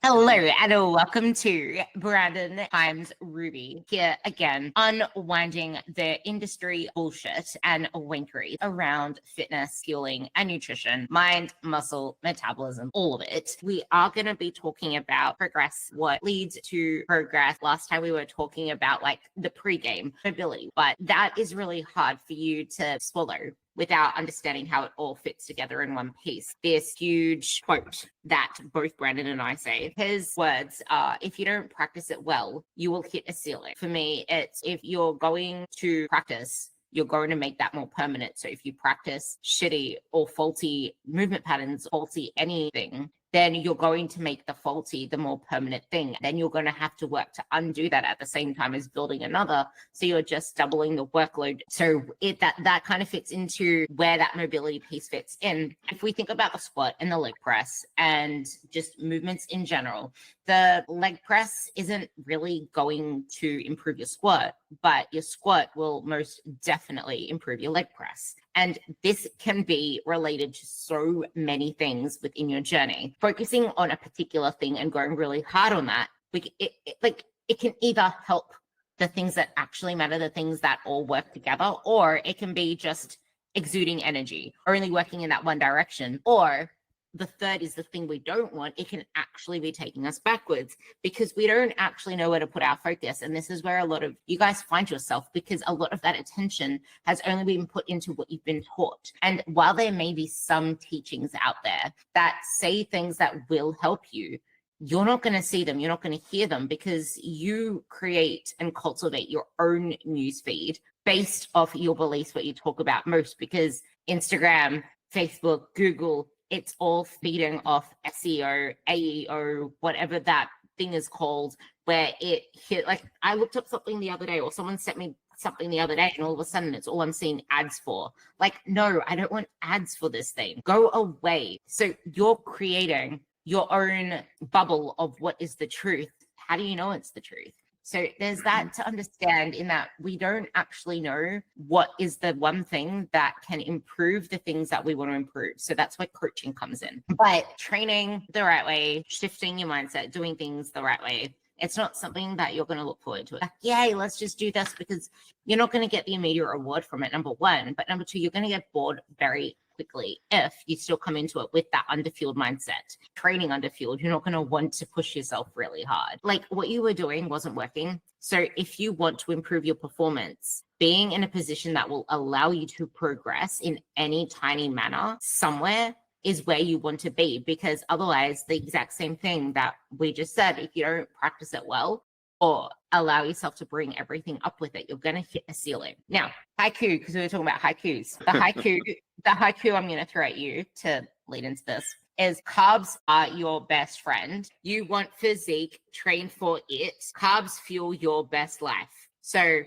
Hello and welcome to Brandon times Ruby here again, unwinding the industry bullshit and wankery around fitness, fueling, and nutrition, mind, muscle, metabolism, all of it. We are going to be talking about progress, what leads to progress. Last time we were talking about like the pre-game mobility, but that is really hard for you to swallow without understanding how it all fits together in one piece. This huge quote that both Brandon and I say, his words are, if you don't practice it well, you will hit a ceiling. For me, it's if you're going to practice, you're going to make that more permanent. So if you practice shitty or faulty movement patterns, faulty anything, then you're going to make the faulty the more permanent thing. Then you're going to have to work to undo that at the same time as building another. So you're just doubling the workload. So that kind of fits into where that mobility piece fits in. If we think about the squat and the leg press and just movements in general, the leg press isn't really going to improve your squat, but your squat will most definitely improve your leg press. And this can be related to so many things within your journey. Focusing on a particular thing and going really hard on that, it can either help the things that actually matter, the things that all work together, or it can be just exuding energy, or only working in that one direction, or the third is the thing we don't want. It can actually be taking us backwards because we don't actually know where to put our focus. And this is where a lot of you guys find yourself, because a lot of that attention has only been put into what you've been taught. And while there may be some teachings out there that say things that will help you, you're not going to see them. You're not going to hear them because you create and cultivate your own newsfeed based off your beliefs, what you talk about most, because Instagram, Facebook, Google, it's all feeding off SEO, AEO, whatever that thing is called, where it hit, like I looked up something the other day, or someone sent me something the other day, and all of a sudden it's all I'm seeing ads for. Like, no, I don't want ads for this thing. Go away. So you're creating your own bubble of what is the truth. How do you know it's the truth? So there's that to understand, in that we don't actually know what is the one thing that can improve the things that we want to improve. So that's where coaching comes in. But training the right way, shifting your mindset, doing things the right way, it's not something that you're going to look forward to. Like, yay, let's just do this, because you're not going to get the immediate reward from it, number one. But number two, you're going to get bored very quickly if you still come into it with that underfueled mindset. Training underfueled, you're not going to want to push yourself really hard. Like, what you were doing wasn't working. So if you want to improve your performance, being in a position that will allow you to progress in any tiny manner somewhere is where you want to be, because otherwise the exact same thing that we just said, if you don't practice it well or allow yourself to bring everything up with it, you're going to hit a ceiling. Now, haiku, because we were talking about haikus. The haiku I'm going to throw at you to lead into this is: carbs are your best friend. You want physique, train for it. Carbs fuel your best life. So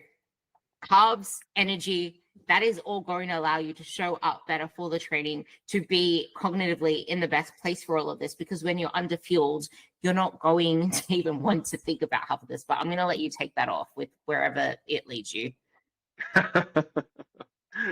carbs, energy, that is all going to allow you to show up better for the training, to be cognitively in the best place for all of this, because when you're underfueled, you're not going to even want to think about half of this. But I'm going to let you take that off with wherever it leads you.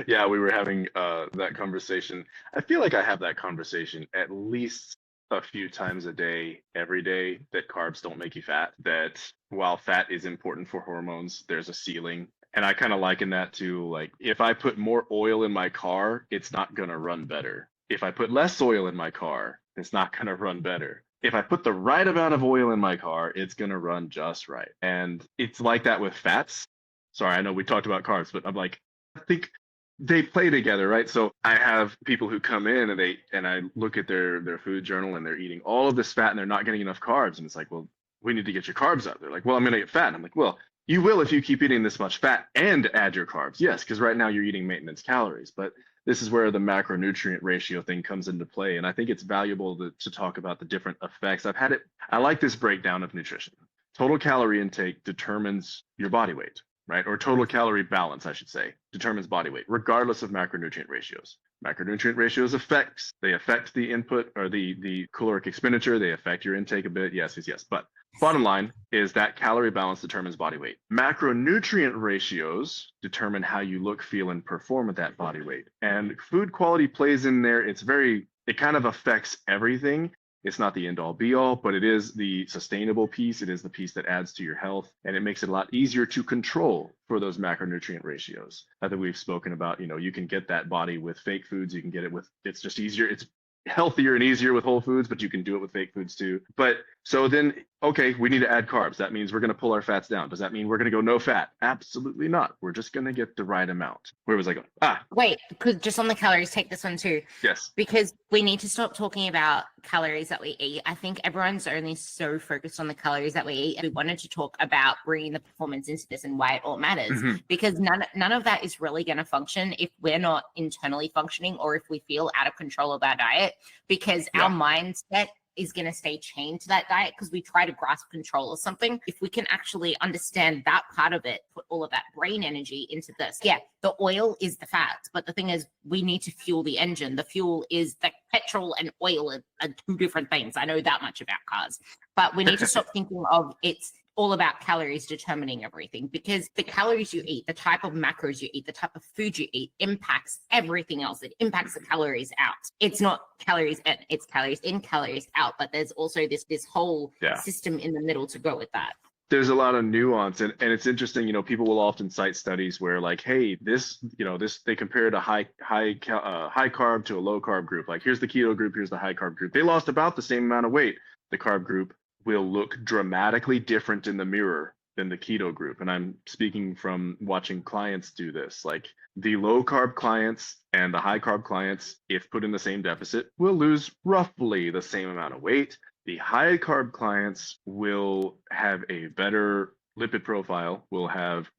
Yeah, we were having that conversation. I feel like I have that conversation at least a few times a day, every day, that carbs don't make you fat, that while fat is important for hormones, there's a ceiling. And I kind of liken that to, like, if I put more oil in my car, it's not going to run better. If I put less oil in my car, it's not going to run better. If I put the right amount of oil in my car, it's going to run just right. And it's like that with fats. Sorry, I know we talked about carbs, but I'm like, I think they play together, right? So I have people who come in and I look at their food journal, and they're eating all of this fat and they're not getting enough carbs. And it's like, well, we need to get your carbs up. They're like, well, I'm going to get fat. And I'm like, well, you will if you keep eating this much fat and add your carbs. Yes, because right now you're eating maintenance calories. But this is where the macronutrient ratio thing comes into play. And I think it's valuable to talk about the different effects. I like this breakdown of nutrition. Total calorie intake determines your body weight, right? Or total calorie balance, I should say, determines body weight, regardless of macronutrient ratios. Macronutrient ratios affect the input, or the caloric expenditure. They affect your intake a bit. Yes. But bottom line is that calorie balance determines body weight. Macronutrient ratios determine how you look, feel, and perform at that body weight. And food quality plays in there. It kind of affects everything. It's not the end all be all, but it is the sustainable piece. It is the piece that adds to your health, and it makes it a lot easier to control for those macronutrient ratios that we've spoken about. You can get that body with fake foods. You can get it with, it's just easier. It's healthier and easier with whole foods, but you can do it with fake foods too. But so then, okay, we need to add carbs. That means we're going to pull our fats down. Does that mean we're going to go no fat? Absolutely not. We're just going to get the right amount. Where was I going? Wait, because just on the calories, take this one too. Yes. Because we need to stop talking about calories that we eat. I think everyone's only so focused on the calories that we eat. We wanted to talk about bringing the performance into this and why it all matters, because none of that is really going to function if we're not internally functioning or if we feel out of control of our diet, because our mindset is going to stay chained to that diet because we try to grasp control of something. If we can actually understand that part of it, put all of that brain energy into this. Yeah, the oil is the fat, but the thing is we need to fuel the engine. The fuel is the petrol and oil are two different things. I know that much about cars, but we need to stop thinking of it's all about calories determining everything, because the calories you eat, the type of macros you eat, the type of food you eat impacts everything else. It impacts the calories out. It's not calories in, it's calories in, calories out, but there's also this whole system in the middle to go with that. There's a lot of nuance, and it's interesting. People will often cite studies where like, hey, this they compared a high carb to a low carb group. Like, here's the keto group, here's the high carb group. They lost about the same amount of weight. The carb group will look dramatically different in the mirror than the keto group. And I'm speaking from watching clients do this. Like, the low carb clients and the high carb clients, if put in the same deficit, will lose roughly the same amount of weight. The high carb clients will have a better lipid profile, will have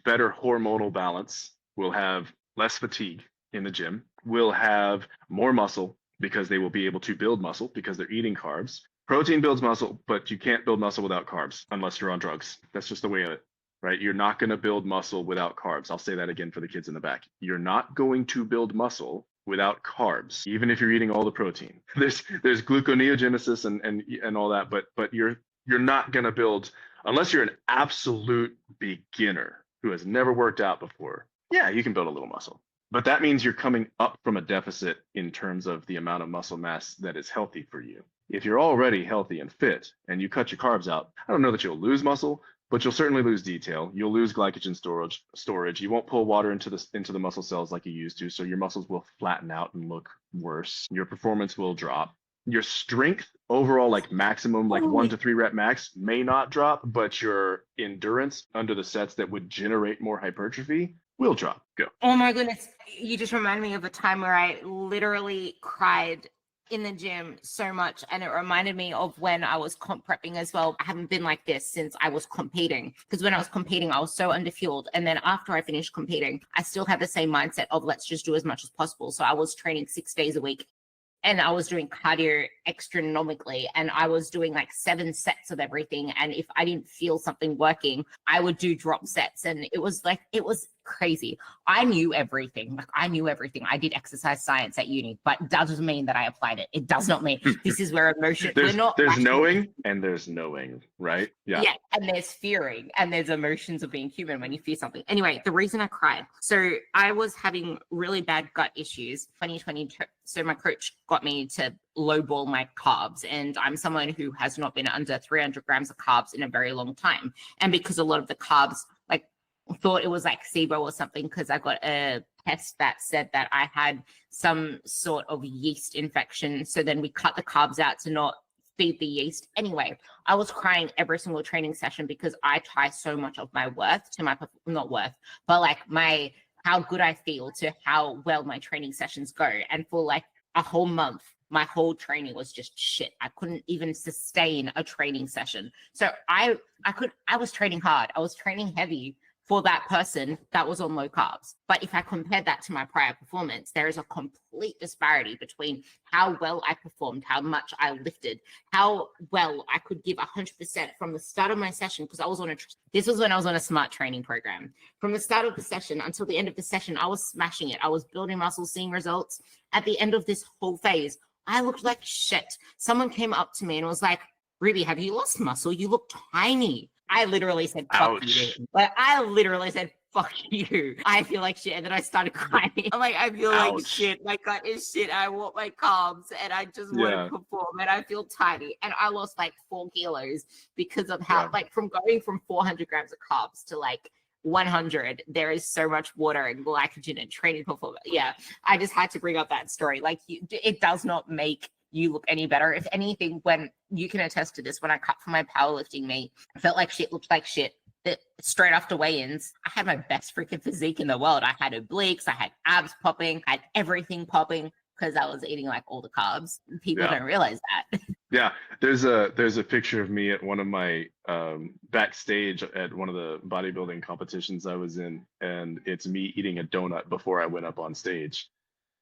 better hormonal balance, will have less fatigue in the gym, will have more muscle, because they will be able to build muscle because they're eating carbs. Protein builds muscle, but you can't build muscle without carbs unless you're on drugs. That's just the way of it, right? You're not going to build muscle without carbs. I'll say that again for the kids in the back. You're not going to build muscle without carbs, even if you're eating all the protein. There's gluconeogenesis and all that, but you're not going to build, unless you're an absolute beginner who has never worked out before. Yeah, you can build a little muscle. But that means you're coming up from a deficit in terms of the amount of muscle mass that is healthy for you. If you're already healthy and fit and you cut your carbs out, I don't know that you'll lose muscle, but you'll certainly lose detail. You'll lose glycogen storage. You won't pull water into the muscle cells like you used to, so your muscles will flatten out and look worse. Your performance will drop. Your strength overall, like maximum, like 1 to 3 rep max, may not drop, but your endurance under the sets that would generate more hypertrophy will drop. Go. Oh my goodness. You just remind me of a time where I literally cried in the gym so much. And it reminded me of when I was comp prepping as well. I haven't been like this since I was competing, because when I was competing, I was so underfueled. And then after I finished competing, I still had the same mindset of let's just do as much as possible. So I was training 6 days a week. And I was doing cardio astronomically, and I was doing like 7 sets of everything. And if I didn't feel something working, I would do drop sets. And it was crazy. I knew everything. I did exercise science at uni, but that doesn't mean that I applied it. It does not mean this is where emotion. There's knowing and there's knowing, right? Yeah. And there's fearing and there's emotions of being human when you fear something. Anyway, the reason I cried. So I was having really bad gut issues 2020. So my coach got me to lowball my carbs, and I'm someone who has not been under 300 grams of carbs in a very long time. And because a lot of the carbs, like, thought it was like SIBO or something, because I got a test that said that I had some sort of yeast infection. So then we cut the carbs out to not feed the yeast. Anyway, I was crying every single training session because I tie so much of my worth to my, not worth, but like how good I feel to how well my training sessions go. And for like a whole month, my whole training was just shit. I couldn't even sustain a training session. So I was training hard. I was training heavy for that person that was on low carbs. But if I compared that to my prior performance, there is a complete disparity between how well I performed, how much I lifted, how well I could give 100% from the start of my session, because this was when I was on a smart training program. From the start of the session until the end of the session, I was smashing it. I was building muscle, seeing results. At the end of this whole phase, I looked like shit. Someone came up to me and was like, Ruby, have you lost muscle? You look tiny. I literally said, fuck you. Like, I literally said, fuck you. I feel like shit. And then I started crying. I'm like, I feel like Ouch. shit. My gut is shit. I want my carbs and I just want Yeah. to perform and I feel tiny. And I lost like 4 kilos because of how, Yeah. like, from going from 400 grams of carbs to like 100, there is so much water and glycogen and training performance. Yeah, I just had to bring up that story. Like, it does not make you look any better. If anything, when you can attest to this, when I cut for my powerlifting meet, I felt like shit, looked like shit. Straight after weigh-ins, I had my best freaking physique in the world. I had obliques, I had abs popping, I had everything popping because I was eating like all the carbs. People don't realize that. Yeah, there's a picture of me at one of my backstage at one of the bodybuilding competitions I was in, and it's me eating a donut before I went up on stage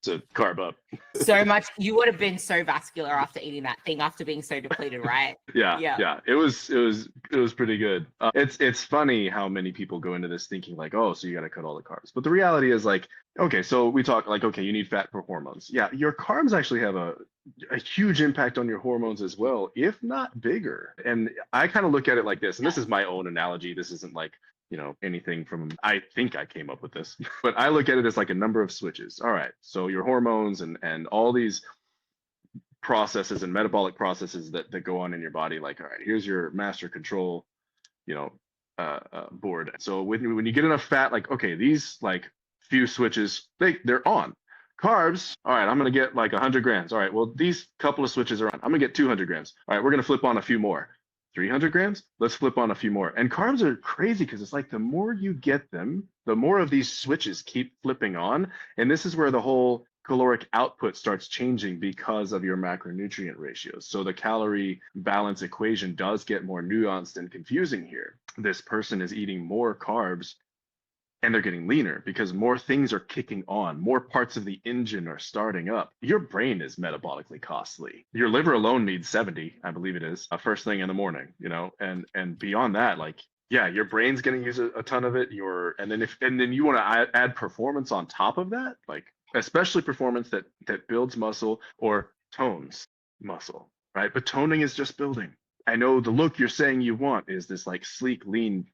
to carb up. So much. You would have been so vascular after eating that thing, after being so depleted, right? Yeah. It was pretty good. It's funny how many people go into this thinking like, oh, so you got to cut all the carbs. But the reality is like, okay, so we talk like, okay, you need fat for hormones. Yeah, your carbs actually have a huge impact on your hormones as well, if not bigger. And I kind of look at it like this, and this is my own analogy. This isn't like, anything from, I think I came up with this, but I look at it as like a number of switches. All right, so your hormones and all these processes and metabolic processes that go on in your body, like, all right, here's your master control, board. So when you get enough fat, like, okay, these like few switches, they're on. Carbs, all right, I'm gonna get like 100 grams. All right, well, these couple of switches are on. I'm gonna get 200 grams. All right, we're gonna flip on a few more. 300 grams, let's flip on a few more. And carbs are crazy because it's like the more you get them, the more of these switches keep flipping on. And this is where the whole caloric output starts changing because of your macronutrient ratios. So the calorie balance equation does get more nuanced and confusing here. This person is eating more carbs and they're getting leaner because more things are kicking on, more parts of the engine are starting up. Your brain is metabolically costly. Your liver alone needs 70, I believe it is, first thing in the morning, and beyond that, like, yeah, your brain's going to use a ton of it. And then you want to add performance on top of that, like especially performance that builds muscle or tones muscle, right? But toning is just building. I know the look you're saying you want is this like sleek, lean,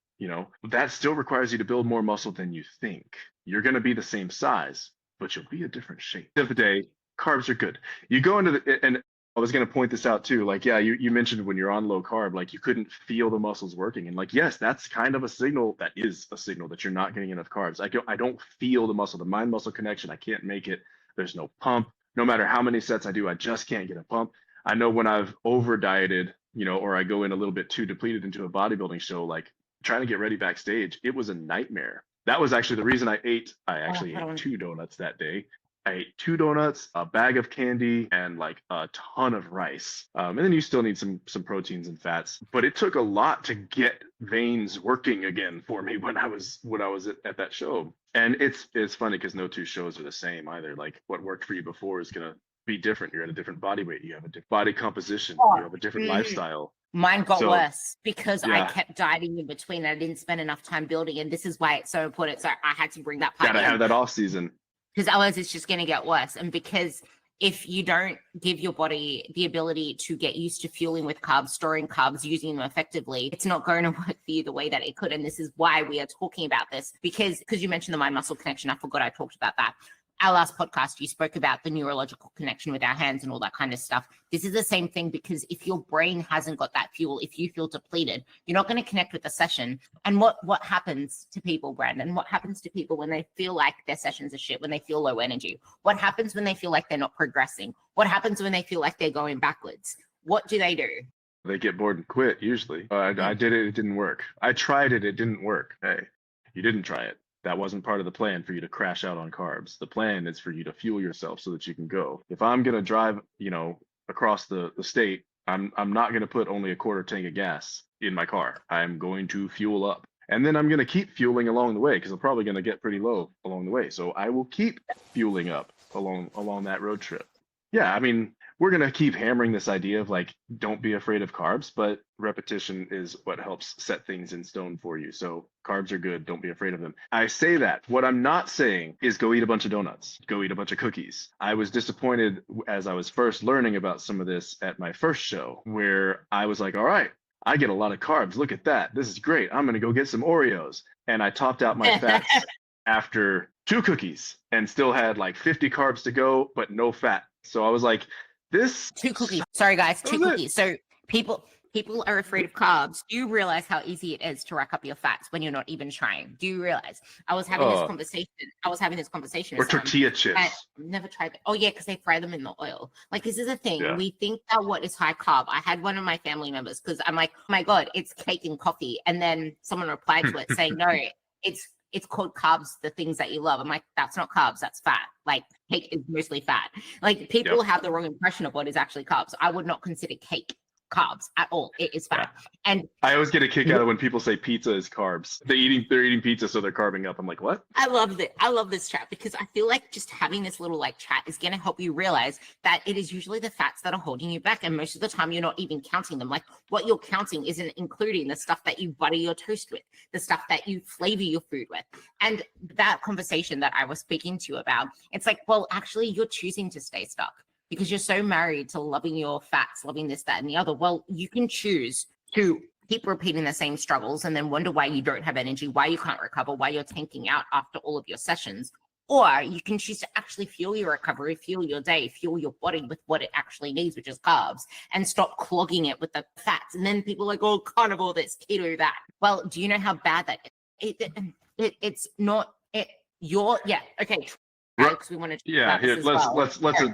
that still requires you to build more muscle than you think. You're going to be the same size, but you'll be a different shape. At the end of the day, carbs are good. You go into and I was going to point this out too. Like, yeah, you mentioned when you're on low carb, like you couldn't feel the muscles working. And like, yes, that's kind of a signal. That is a signal that you're not getting enough carbs. I don't feel the muscle, the mind muscle connection. I can't make it. There's no pump. No matter how many sets I do, I just can't get a pump. I know when I've over dieted, or I go in a little bit too depleted into a bodybuilding show, like trying to get ready backstage, it was a nightmare. That was actually the reason I actually ate 2 donuts that day. I ate 2 donuts, a bag of candy, and like a ton of rice. And then you still need some proteins and fats. But it took a lot to get veins working again for me when I was at that show. And it's funny because no 2 shows are the same either. Like what worked for you before is gonna be different. You're at a different body weight. You have a different body composition. You have a different lifestyle. Mine got worse because I kept dieting in between. I didn't spend enough time building, and this is why it's so important. So I had to bring that part. Gotta have that off season. Because otherwise it's just going to get worse. And because if you don't give your body the ability to get used to fueling with carbs, storing carbs, using them effectively, it's not going to work for you the way that it could. And this is why we are talking about this, because you mentioned the mind muscle connection. I forgot I talked about that. Our last podcast, you spoke about the neurological connection with our hands and all that kind of stuff. This is the same thing, because if your brain hasn't got that fuel, if you feel depleted, you're not going to connect with the session. And what happens to people, Brandon? What happens to people when they feel like their sessions are shit, when they feel low energy? What happens when they feel like they're not progressing? What happens when they feel like they're going backwards? What do? They get bored and quit, usually. I did it. It didn't work. I tried it. It didn't work. Hey, you didn't try it. That wasn't part of the plan for you to crash out on carbs. The plan is for you to fuel yourself so that you can go. If I'm going to drive, across the state, I'm not going to put only a quarter tank of gas in my car. I'm going to fuel up. And then I'm going to keep fueling along the way because I'm probably going to get pretty low along the way. So I will keep fueling up along that road trip. Yeah, I mean, we're going to keep hammering this idea of like, don't be afraid of carbs, but repetition is what helps set things in stone for you. So carbs are good. Don't be afraid of them. I say that. What I'm not saying is go eat a bunch of donuts, go eat a bunch of cookies. I was disappointed as I was first learning about some of this at my first show, where I was like, all right, I get a lot of carbs. Look at that. This is great. I'm going to go get some Oreos. And I topped out my fats after 2 cookies and still had like 50 carbs to go, but no fat. So I was like, this 2 cookies. Sorry, guys, 2 was it. cookies. So people are afraid of carbs. Do you realize how easy it is to rack up your fats when you're not even trying? Do you realize? I was having this conversation Or with someone. tortilla chips. I've never tried it. Oh yeah, because they fry them in the oil. Like, this is a thing. Yeah. We think that what is high carb. I had one of my family members, because I'm like, oh my God, it's cake and coffee. And then someone replied to it saying, no, it's called carbs, the things that you love. I'm like, that's not carbs, that's fat. Like, cake is mostly fat. Like, people have the wrong impression of what is actually carbs. I would not consider cake carbs at all. It is fat. Yeah. And I always get a kick out of when people say pizza is carbs. They're eating pizza, so they're carbing up. I'm like, what? I love this chat, because I feel like just having this little like chat is going to help you realize that it is usually the fats that are holding you back. And most of the time you're not even counting them. Like, what you're counting isn't including the stuff that you butter your toast with, the stuff that you flavor your food with. And that conversation that I was speaking to you about, it's like, well, actually you're choosing to stay stuck because you're so married to loving your fats, loving this, that, and the other. Well, you can choose to keep repeating the same struggles and then wonder why you don't have energy, why you can't recover, why you're tanking out after all of your sessions. Or you can choose to actually fuel your recovery, fuel your day, fuel your body with what it actually needs, which is carbs, and stop clogging it with the fats. And then people are like, oh, carnivore this, keto that. Well, do you know how bad that is? It's not it. You're okay. Because we want to here,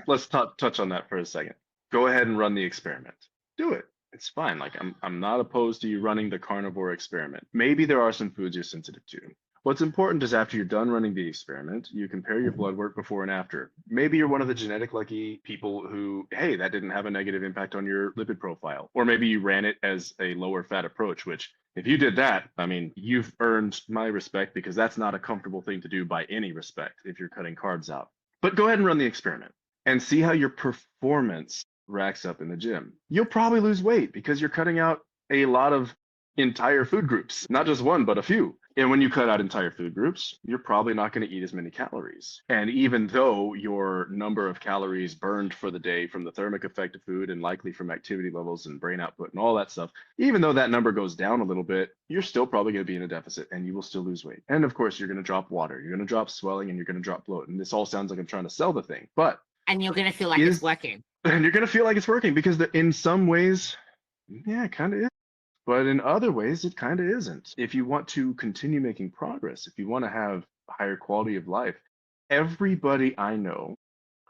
let's touch on that for a second. Go ahead and run the experiment. Do it. It's fine. Like, I'm not opposed to you running the carnivore experiment. Maybe there are some foods you're sensitive to. What's important is after you're done running the experiment, you compare your blood work before and after. Maybe you're one of the genetic lucky people who, hey, that didn't have a negative impact on your lipid profile. Or maybe you ran it as a lower fat approach, which if you did that, I mean, you've earned my respect, because that's not a comfortable thing to do by any respect if you're cutting carbs out. But go ahead and run the experiment and see how your performance racks up in the gym. You'll probably lose weight because you're cutting out a lot of entire food groups, not just one, but a few. And when you cut out entire food groups, you're probably not going to eat as many calories. And even though your number of calories burned for the day from the thermic effect of food and likely from activity levels and brain output and all that stuff, even though that number goes down a little bit, you're still probably going to be in a deficit and you will still lose weight. And of course, you're going to drop water, you're going to drop swelling, and you're going to drop bloat. And this all sounds like I'm trying to sell the thing, and you're going to feel like it's working. And you're going to feel like it's working because in some ways, yeah, it kind of is. But in other ways, it kind of isn't. If you want to continue making progress, if you want to have a higher quality of life, everybody I know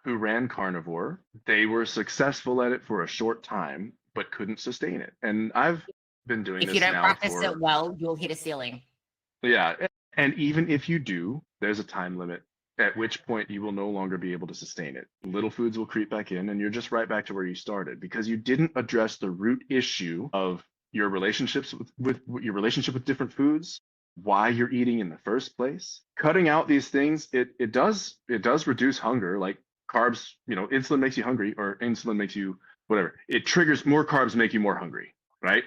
who ran carnivore, they were successful at it for a short time, but couldn't sustain it. And I've been doing this now. If you don't practice it well, you'll hit a ceiling. Yeah. And even if you do, there's a time limit, at which point you will no longer be able to sustain it. Little foods will creep back in and you're just right back to where you started because you didn't address the root issue of your relationships with your relationship with different foods, why you're eating in the first place. Cutting out these things, it does reduce hunger. Like carbs, insulin makes you hungry, or insulin makes you whatever. It triggers more carbs, make you more hungry, right?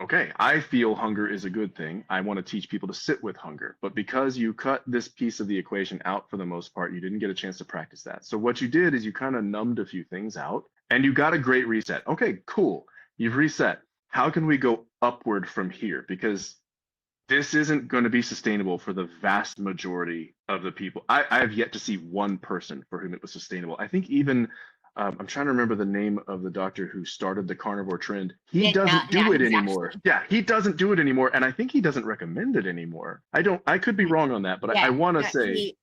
Okay, I feel hunger is a good thing. I want to teach people to sit with hunger. But because you cut this piece of the equation out for the most part, you didn't get a chance to practice that. So what you did is you kind of numbed a few things out and you got a great reset. Okay, cool. You've reset. How can we go upward from here? Because this isn't going to be sustainable for the vast majority of the people. I have yet to see one person for whom it was sustainable. I think even I'm trying to remember the name of the doctor who started the carnivore trend. He doesn't do it anymore. Yeah, he doesn't do it anymore. And I think he doesn't recommend it anymore. I could be wrong on that, but I want to say.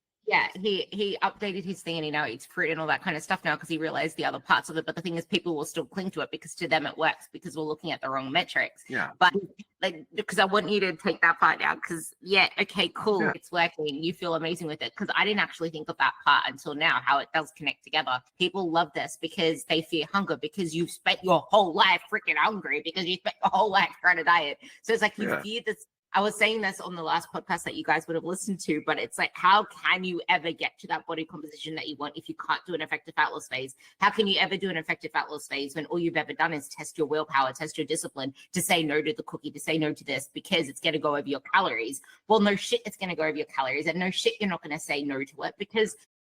He updated his thing and he now eats fruit and all that kind of stuff now because he realized the other parts of it. But the thing is, people will still cling to it because to them it works because we're looking at the wrong metrics. Yeah. But because I want you to take that part down because okay, cool, it's working. You feel amazing with it because I didn't actually think of that part until now, how it does connect together. People love this because they fear hunger because you've spent your whole life freaking hungry because you spent your whole life trying to diet. So it's like you fear this. I was saying this on the last podcast that you guys would have listened to, but it's like, how can you ever get to that body composition that you want if you can't do an effective fat loss phase? How can you ever do an effective fat loss phase when all you've ever done is test your willpower, test your discipline to say no to the cookie, to say no to this because it's going to go over your calories? Well, no shit, it's going to go over your calories, and no shit, you're not going to say no to it because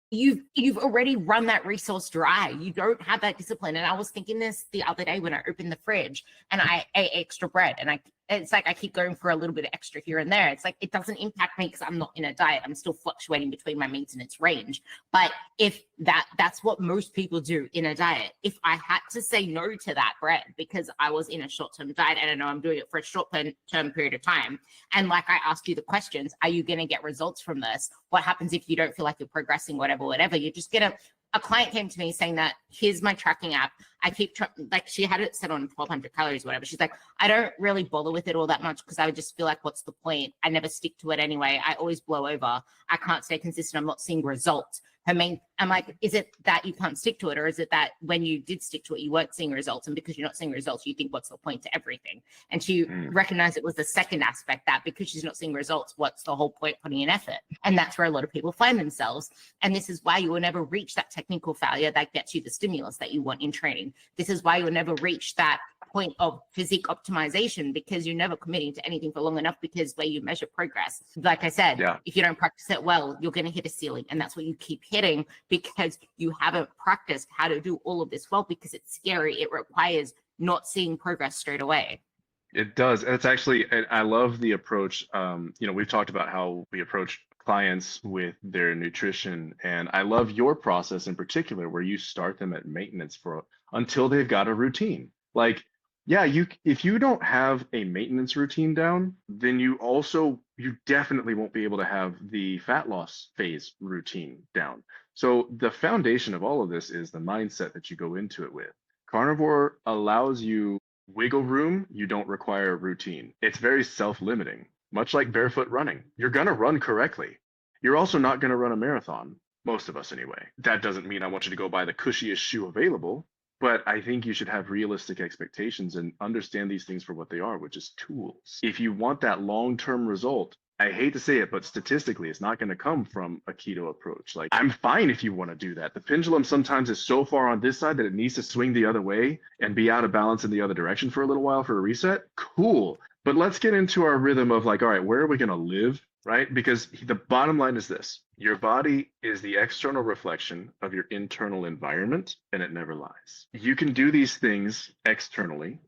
you've already run that resource dry. You don't have that discipline. And I was thinking this the other day when I opened the fridge and I ate extra bread, and it's like I keep going for a little bit of extra here and there. It's like it doesn't impact me because I'm not in a diet. I'm still fluctuating between my meats and its range. But if that's what most people do in a diet. If I had to say no to that bread because I was in a short-term diet and I know I'm doing it for a short-term period of time, and like I asked you the questions, are you going to get results from this? What happens if you don't feel like you're progressing, whatever? You're just going to, a client came to me saying that here's my tracking app. I keep like she had it set on 1,200 calories, whatever. She's like, I don't really bother with it all that much because I would just feel like, what's the point? I never stick to it anyway. I always blow over. I can't stay consistent. I'm not seeing results. I'm like, is it that you can't stick to it, or is it that when you did stick to it, you weren't seeing results, and because you're not seeing results, you think, what's the point to everything? And she recognized it was the second aspect, that because she's not seeing results, what's the whole point putting in effort? And that's where a lot of people find themselves. And this is why you will never reach that technical failure that gets you the stimulus that you want in training. This is why you'll never reach that point of physique optimization, because you're never committing to anything for long enough, because where you measure progress, like I said, if you don't practice it well, you're going to hit a ceiling, and that's what you keep hitting because you haven't practiced how to do all of this well, because it's scary. It requires not seeing progress straight away. It does. And it's actually, I love the approach. We've talked about how we approach clients with their nutrition, and I love your process in particular, where you start them at maintenance until they've got a routine. Like, if you don't have a maintenance routine down, then you definitely won't be able to have the fat loss phase routine down. So the foundation of all of this is the mindset that you go into it with. Carnivore allows you wiggle room. You don't require a routine. It's very self-limiting, much like barefoot running. You're going to run correctly. You're also not going to run a marathon, most of us anyway. That doesn't mean I want you to go buy the cushiest shoe available, but I think you should have realistic expectations and understand these things for what they are, which is tools. If you want that long-term result, I hate to say it, but statistically, it's not going to come from a keto approach. Like, I'm fine if you want to do that. The pendulum sometimes is so far on this side that it needs to swing the other way and be out of balance in the other direction for a little while for a reset. Cool. But let's get into our rhythm of like, all right, where are we going to live, right? Because the bottom line is this: your body is the external reflection of your internal environment, and it never lies. You can do these things externally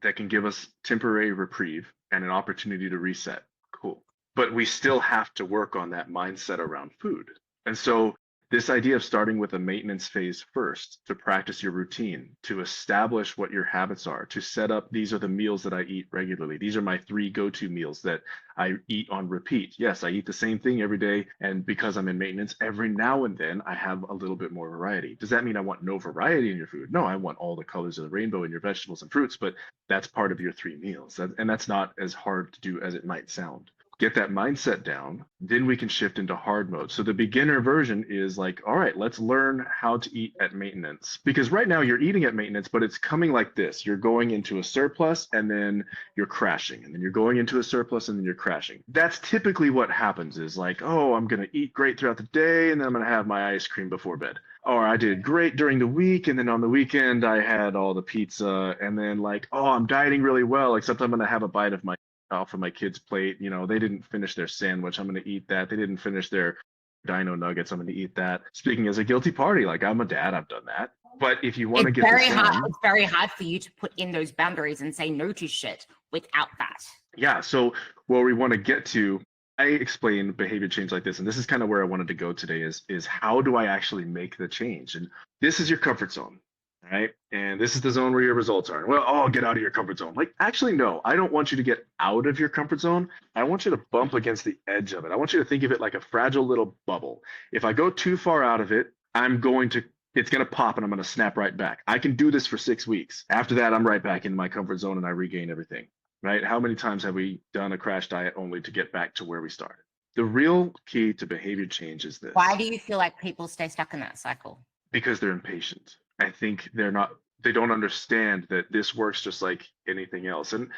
that can give us temporary reprieve and an opportunity to reset. Cool. But we still have to work on that mindset around food. And so this idea of starting with a maintenance phase first, to practice your routine, to establish what your habits are, to set up, these are the meals that I eat regularly. These are my 3 go-to meals that I eat on repeat. Yes, I eat the same thing every day. And because I'm in maintenance, every now and then I have a little bit more variety. Does that mean I want no variety in your food? No, I want all the colors of the rainbow in your vegetables and fruits, but that's part of your 3 meals. And that's not as hard to do as it might sound. Get that mindset down, then we can shift into hard mode. So the beginner version is like, all right, let's learn how to eat at maintenance. Because right now you're eating at maintenance, but it's coming like this. You're going into a surplus and then you're crashing. And then you're going into a surplus and then you're crashing. That's typically what happens, is like, oh, I'm going to eat great throughout the day and then I'm going to have my ice cream before bed. Or I did great during the week, and then on the weekend I had all the pizza, and then like, oh, I'm dieting really well, except I'm going to have a bite of my off of my kids' plate. They didn't finish their sandwich, I'm going to eat that. They didn't finish their dino nuggets, I'm going to eat that. Speaking as a guilty party, like, I'm a dad, I've done that. But if you want to get very hard, it's very hard for you to put in those boundaries and say no to shit without that. Yeah. So where we want to get to, I explain behavior change like this, and this is kind of where I wanted to go today, is how do I actually make the change? And this is your comfort zone. Right? And this is the zone where your results are. Well, oh, get out of your comfort zone. Like, actually, no, I don't want you to get out of your comfort zone. I want you to bump against the edge of it. I want you to think of it like a fragile little bubble. If I go too far out of it, it's going to pop and I'm going to snap right back. I can do this for 6 weeks. After that, I'm right back in my comfort zone and I regain everything, right? How many times have we done a crash diet only to get back to where we started? The real key to behavior change is this. Why do you feel like people stay stuck in that cycle? Because they're impatient. I think they don't understand that this works just like anything else. And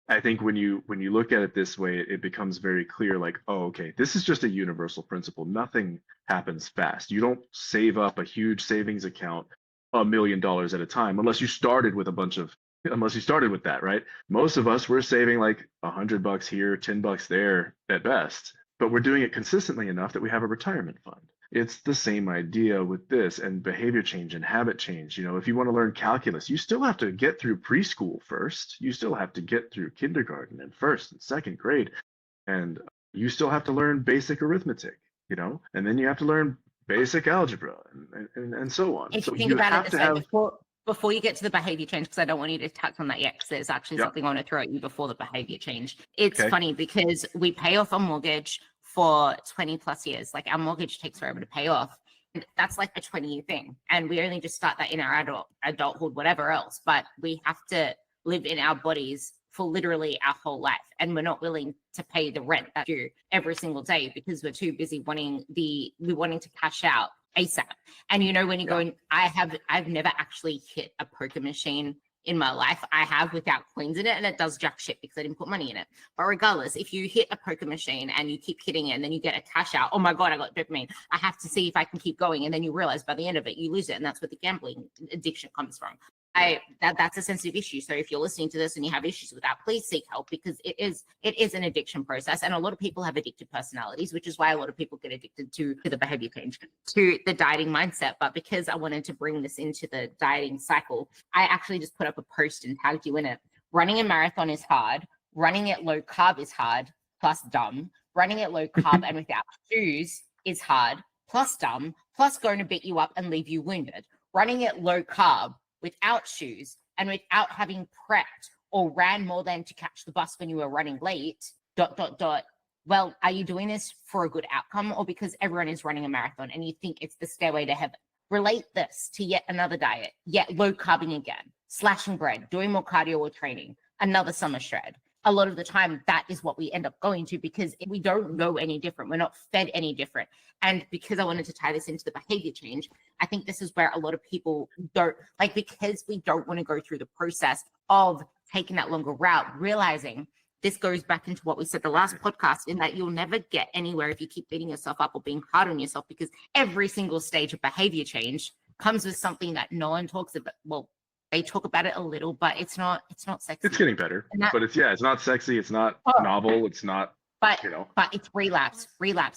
I think when you look at it this way, it becomes very clear, like, oh, okay, this is just a universal principle. Nothing happens fast. You don't save up a huge savings account $1 million at a time, unless you started with that, right? Most of us, we're saving like $100 here, $10 there at best, but we're doing it consistently enough that we have a retirement fund. It's the same idea with this and behavior change and habit change. If you want to learn calculus, you still have to get through preschool first. You still have to get through kindergarten and first and second grade. And you still have to learn basic arithmetic, and then you have to learn basic algebra and so on. If So you think you about it have this to way, have, before you get to the behavior change, because I don't want you to touch on that yet, because there's actually yeah, something I want to throw at you before the behavior change. It's okay, funny because we pay off a mortgage for 20 plus years. Like our mortgage takes forever to pay off. And that's like a 20-year thing. And we only just start that in our adulthood, whatever else. But we have to live in our bodies for literally our whole life. And we're not willing to pay the rent that's due every single day because we're too busy wanting to cash out ASAP. And when you go in, I've never actually hit a poker machine in my life. I have without coins in it, and it does jack shit because I didn't put money in it. But regardless, if you hit a poker machine and you keep hitting it and then you get a cash out, oh my God, I got dopamine. I have to see if I can keep going. And then you realize by the end of it, you lose it. And that's where the gambling addiction comes from. That's a sensitive issue. So if you're listening to this and you have issues with that, please seek help because it is an addiction process. And a lot of people have addicted personalities, which is why a lot of people get addicted to the behavior change, to the dieting mindset. But because I wanted to bring this into the dieting cycle, I actually just put up a post and tagged you in it. Running a marathon is hard. Running it low carb is hard, plus dumb. Running it low carb and without shoes is hard, plus dumb, plus going to beat you up and leave you wounded. Running it low carb without shoes and without having prepped or ran more than to catch the bus when you were running late, ... Well, are you doing this for a good outcome or because everyone is running a marathon and you think it's the stairway to heaven? Relate this to yet another diet, yet low carbing again, slashing bread, doing more cardio or training, another summer shred. A lot of the time, that is what we end up going to because we don't know any different. We're not fed any different. And because I wanted to tie this into the behavior change, I think this is where a lot of people don't, because we don't want to go through the process of taking that longer route, realizing this goes back into what we said the last podcast, in that you'll never get anywhere if you keep beating yourself up or being hard on yourself, because every single stage of behavior change comes with something that no one talks about. Well, they talk about it a little, but it's not sexy. it's getting better, but it's not sexy. It's not novel. It's not, but it's relapse.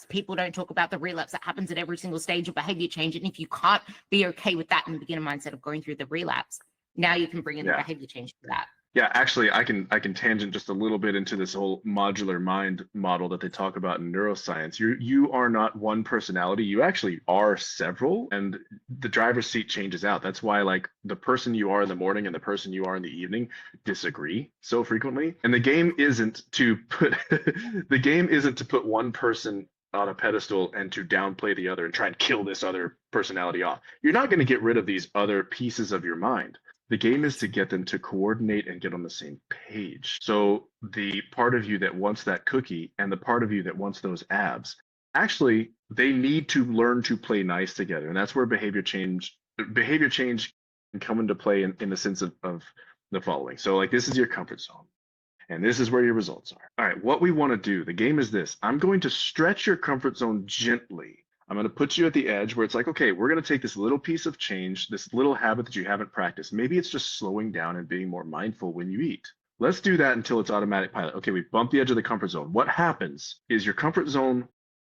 People don't talk about the relapse that happens at every single stage of behavior change. And if you can't be okay with that in the beginner mindset of going through the relapse, now you can bring in the behavior change for that. Yeah, actually, I can tangent just a little bit into this whole modular mind model that they talk about in neuroscience. You are not one personality. You actually are several, and the driver's seat changes out. That's why, like, the person you are in the morning and the person you are in the evening disagree so frequently. And the game isn't to put one person on a pedestal and to downplay the other and try and kill this other personality off. You're not going to get rid of these other pieces of your mind. The game is to get them to coordinate and get on the same page. So the part of you that wants that cookie and the part of you that wants those abs, actually, they need to learn to play nice together. And that's where behavior change can come into play in the sense of the following. So like, this is your comfort zone. And this is where your results are. All right, what we want to do, the game is this. I'm going to stretch your comfort zone gently. I'm going to put you at the edge where it's like, okay, we're going to take this little piece of change, this little habit that you haven't practiced. Maybe it's just slowing down and being more mindful when you eat. Let's do that until it's automatic pilot. Okay, we bump the edge of the comfort zone. What happens is your comfort zone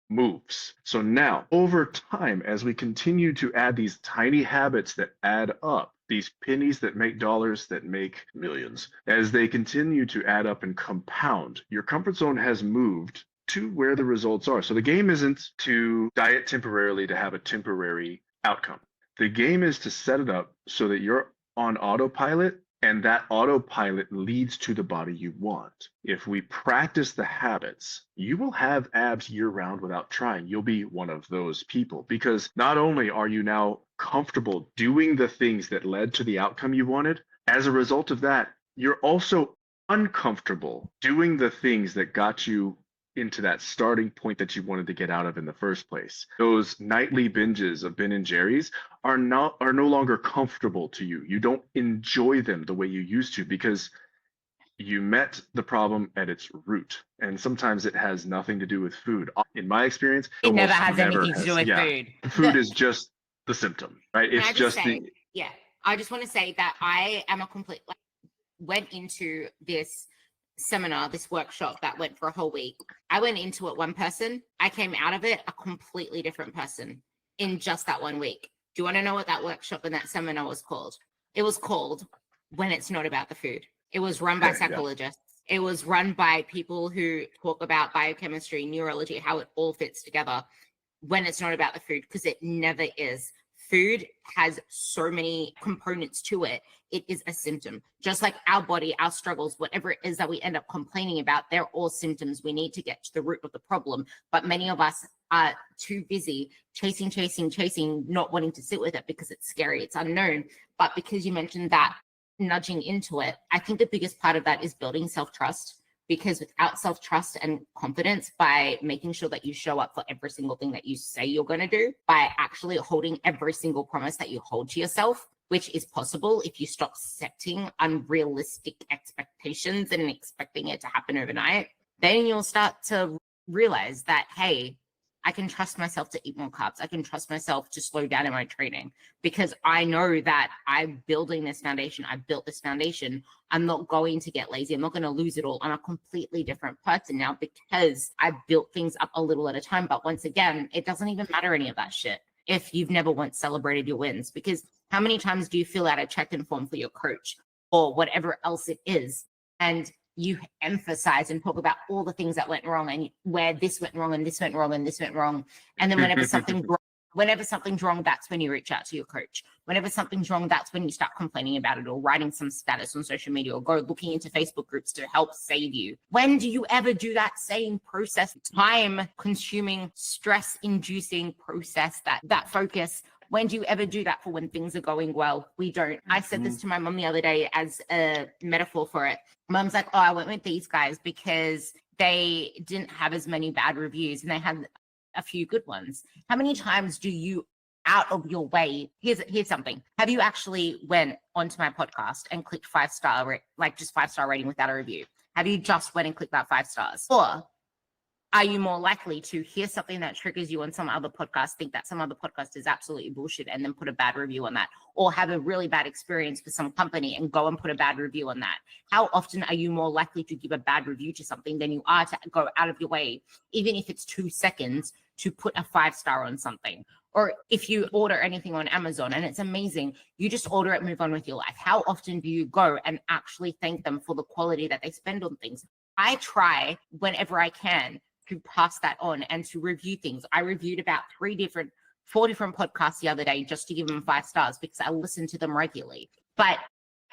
moves. So now, over time, as we continue to add these tiny habits that add up, these pennies that make dollars, that make millions, as they continue to add up and compound, your comfort zone has moved to where the results are. So the game isn't to diet temporarily to have a temporary outcome. The game is to set it up so that you're on autopilot, and that autopilot leads to the body you want. If we practice the habits, you will have abs year round without trying. You'll be one of those people, because not only are you now comfortable doing the things that led to the outcome you wanted, as a result of that, you're also uncomfortable doing the things that got you into that starting point that you wanted to get out of in the first place. Those nightly binges of Ben and Jerry's are no longer comfortable to you. You don't enjoy them the way you used to because you met the problem at its root. And sometimes it has nothing to do with food. In my experience, it never has anything to do with food. Food is just the symptom, right? It's just I just want to say that I am went into this seminar, this workshop that went for a whole week. I went into it one person. I came out of it a completely different person in just that 1 week. Do you want to know what that workshop and that seminar was called? It was called When It's Not About the Food. It was run by psychologists. It was run by people who talk about biochemistry, neurology, how it all fits together when it's not about the food, because it never is. Food has so many components to it. It is a symptom. Just like our body, our struggles, whatever it is that we end up complaining about, they're all symptoms. We need to get to the root of the problem. But many of us are too busy chasing, not wanting to sit with it because it's scary, it's unknown. But because you mentioned that nudging into it, I think the biggest part of that is building self-trust. Because without self-trust and confidence, by making sure that you show up for every single thing that you say you're going to do, by actually holding every single promise that you hold to yourself, which is possible if you stop setting unrealistic expectations and expecting it to happen overnight, then you'll start to realize that, hey, I can trust myself to eat more carbs. I can trust myself to slow down in my training because I know that I'm building this foundation. I built this foundation. I'm not going to get lazy. I'm not going to lose it all. I'm a completely different person now because I built things up a little at a time. But once again, it doesn't even matter any of that shit if you've never once celebrated your wins, because how many times do you fill out a check-in form for your coach or whatever else it is, and you emphasize and talk about all the things that went wrong and where this went wrong and this went wrong and this went wrong. And then whenever something's wrong, that's when you reach out to your coach. Whenever something's wrong, that's when you start complaining about it or writing some status on social media or go looking into Facebook groups to help save you. When do you ever do that same process, time consuming, stress inducing process, that focus? When do you ever do that for when things are going well? We don't. I said this to my mom the other day as a metaphor for it. Mom's like, oh, I went with these guys because they didn't have as many bad reviews and they had a few good ones. How many times do you out of your way? Here's something. Have you actually went onto my podcast and clicked 5-star, like just 5-star rating without a review? Have you just went and clicked that 5 stars? Or are you more likely to hear something that triggers you on some other podcast, think that some other podcast is absolutely bullshit and then put a bad review on that, or have a really bad experience with some company and go and put a bad review on that? How often are you more likely to give a bad review to something than you are to go out of your way, even if it's 2 seconds, to put a 5-star on something? Or if you order anything on Amazon and it's amazing, you just order it, move on with your life. How often do you go and actually thank them for the quality that they spend on things? I try whenever I can to pass that on and to review things. I reviewed about 4 different podcasts the other day just to give them 5 stars because I listen to them regularly. But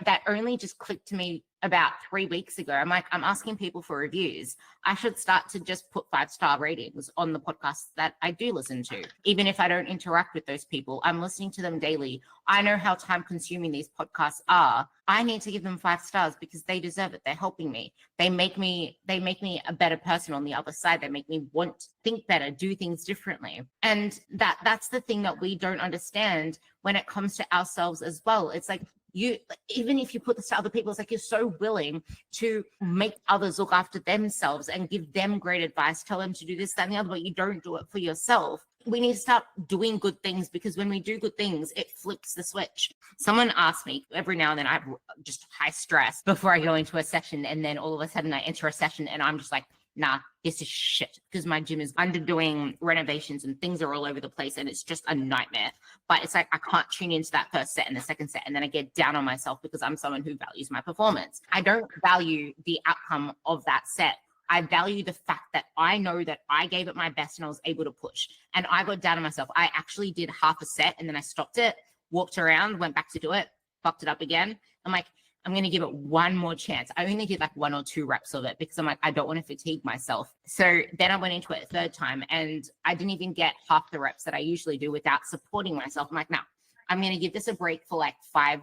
that only just clicked to me about 3 weeks ago. I'm like, I'm asking people for reviews. I should start to just put 5-star ratings on the podcasts that I do listen to. Even if I don't interact with those people, I'm listening to them daily. I know how time consuming these podcasts are. I need to give them 5 stars because they deserve it. They're helping me. They make me a better person on the other side. They make me want to think better, do things differently. And that's the thing that we don't understand when it comes to ourselves as well. It's like, even if you put this to other people, it's like you're so willing to make others look after themselves and give them great advice, tell them to do this, that, and the other, but you don't do it for yourself. We need to start doing good things, because when we do good things, it flips the switch. Someone asks me every now and then, I have just high stress before I go into a session, and then all of a sudden I enter a session and I'm just like, nah, this is shit, because my gym is underdoing renovations and things are all over the place and it's just a nightmare. But it's like I can't tune into that first set and the second set, and then I get down on myself because I'm someone who values my performance. I don't value the outcome of that set. I value the fact that I know that I gave it my best and I was able to push. And I got down on myself. I actually did half a set and then I stopped it, walked around, went back to do it, fucked it up again. I'm like, I'm going to give it one more chance. I only did like 1 or 2 reps of it because I'm like, I don't want to fatigue myself. So then I went into it a 3rd time and I didn't even get half the reps that I usually do without supporting myself. I'm like, no, I'm going to give this a break for like 5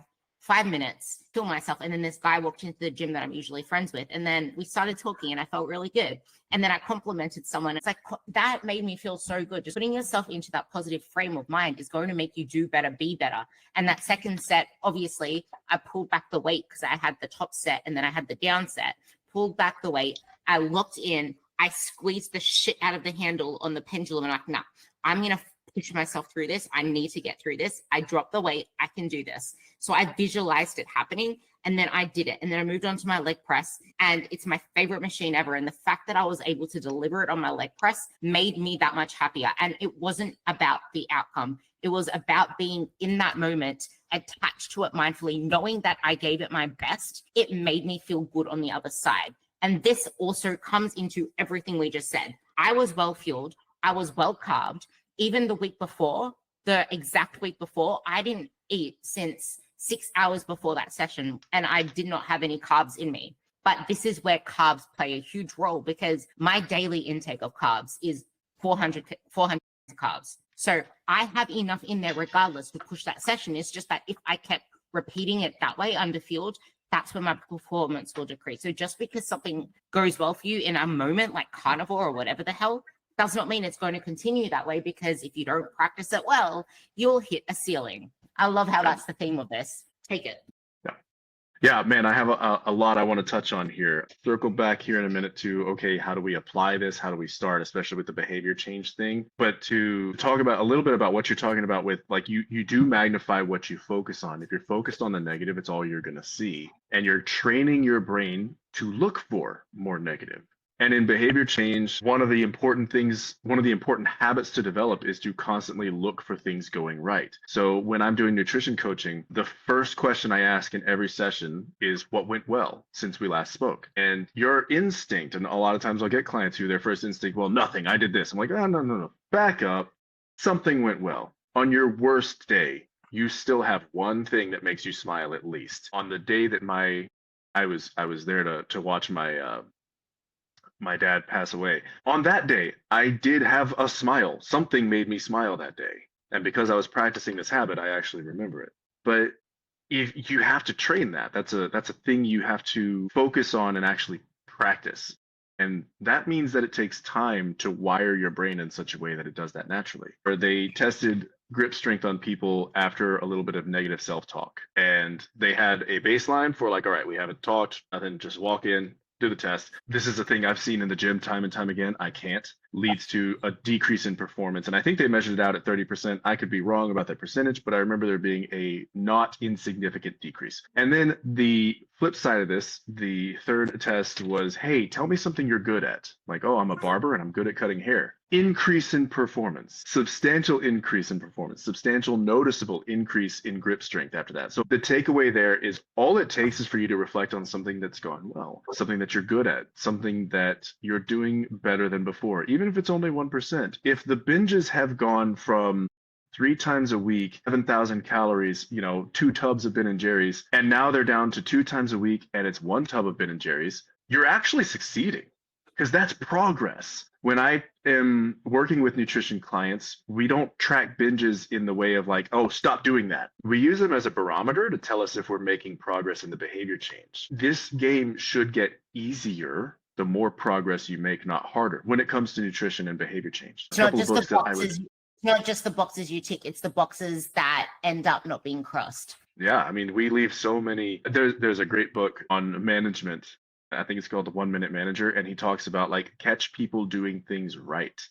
minutes, kill myself. And then this guy walked into the gym that I'm usually friends with. And then we started talking and I felt really good. And then I complimented someone. It's like, that made me feel so good. Just putting yourself into that positive frame of mind is going to make you do better, be better. And that second set, obviously, I pulled back the weight because I had the top set and then I had the down set, pulled back the weight. I locked in, I squeezed the shit out of the handle on the pendulum and I'm like, nah, I'm going to push myself through this. I need to get through this. I dropped the weight. I can do this. So I visualized it happening, and then I did it. And then I moved on to my leg press, and it's my favorite machine ever. And the fact that I was able to deliver it on my leg press made me that much happier. And it wasn't about the outcome. It was about being in that moment, attached to it mindfully, knowing that I gave it my best. It made me feel good on the other side. And this also comes into everything we just said. I was well fueled. I was well carbed. Even the week before, the exact week before, I didn't eat since 6 hours before that session, and I did not have any carbs in me. But this is where carbs play a huge role, because my daily intake of carbs is 400 carbs. So I have enough in there regardless to push that session. It's just that if I kept repeating it that way, underfueled, that's when my performance will decrease. So just because something goes well for you in a moment, like carnivore or whatever the hell, does not mean it's going to continue that way, because if you don't practice it well, you'll hit a ceiling. I love how that's the theme of this. Take it. Yeah, man, I have a lot I want to touch on here. Circle back here in a minute to, okay, how do we apply this? How do we start, especially with the behavior change thing? But to talk about a little bit about what you're talking about with, like, you do magnify what you focus on. If you're focused on the negative, it's all you're going to see. And you're training your brain to look for more negative. And in behavior change, one of the important habits to develop is to constantly look for things going right. So when I'm doing nutrition coaching, the first question I ask in every session is, what went well since we last spoke? And your instinct, and a lot of times I'll get clients who their first instinct, well, nothing, I did this. I'm like, oh, no, back up. Something went well. On your worst day, you still have one thing that makes you smile at least. On the day that I was there to watch my dad pass away. On that day, I did have a smile. Something made me smile that day. And because I was practicing this habit, I actually remember it. But if you have to train that, that's a thing you have to focus on and actually practice. And that means that it takes time to wire your brain in such a way that it does that naturally. Or they tested grip strength on people after a little bit of negative self-talk. And they had a baseline for, like, all right, we haven't talked, nothing, just walk in, do the test. This is a thing I've seen in the gym time and time again. I can't. Leads to a decrease in performance. And I think they measured it out at 30%. I could be wrong about that percentage, but I remember there being a not insignificant decrease. And then the flip side of this, the third test was, hey, tell me something you're good at. Like, oh, I'm a barber and I'm good at cutting hair. Increase in performance, substantial increase in performance, substantial noticeable increase in grip strength after that. So the takeaway there is all it takes is for you to reflect on something that's gone well, something that you're good at, something that you're doing better than before, even if it's only 1%. If the binges have gone from 3 times a week, 7,000 calories, 2 tubs of Ben and Jerry's, and now they're down to 2 times a week and it's 1 tub of Ben and Jerry's, you're actually succeeding, because that's progress. When I am working with nutrition clients, we don't track binges in the way of like, oh, stop doing that. We use them as a barometer to tell us if we're making progress in the behavior change. This game should get easier the more progress you make, not harder, when it comes to nutrition and behavior change. It's not just the boxes you tick, it's the boxes that end up not being crossed. Yeah, I mean, we leave so many. There's a great book on management. I think it's called The 1 Minute Manager, and he talks about, like, catch people doing things right.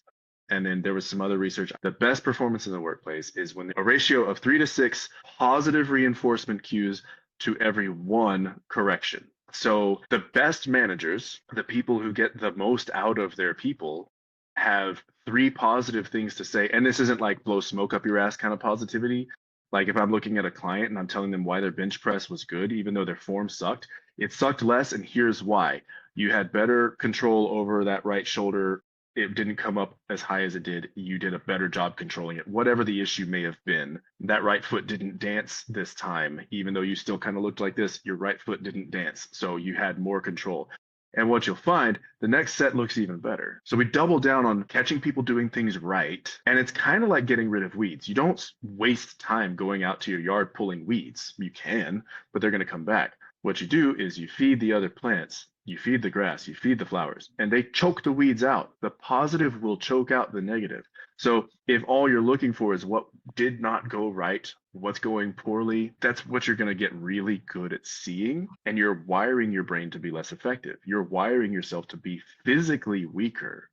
And then there was some other research. The best performance in the workplace is when a ratio of 3 to 6 positive reinforcement cues to every 1 correction. So the best managers, the people who get the most out of their people, have 3 positive things to say. And this isn't like blow smoke up your ass kind of positivity. Like if I'm looking at a client and I'm telling them why their bench press was good, even though their form sucked, it sucked less, and here's why. You had better control over that right shoulder. It didn't come up as high as it did. You did a better job controlling it. Whatever the issue may have been, that right foot didn't dance this time. Even though you still kind of looked like this, your right foot didn't dance. So you had more control. And what you'll find, the next set looks even better. So we double down on catching people doing things right. And it's kind of like getting rid of weeds. You don't waste time going out to your yard pulling weeds. You can, but they're going to come back. What you do is you feed the other plants, you feed the grass, you feed the flowers, and they choke the weeds out. The positive will choke out the negative. So if all you're looking for is what did not go right, what's going poorly, that's what you're going to get really good at seeing. And you're wiring your brain to be less effective. You're wiring yourself to be physically weaker.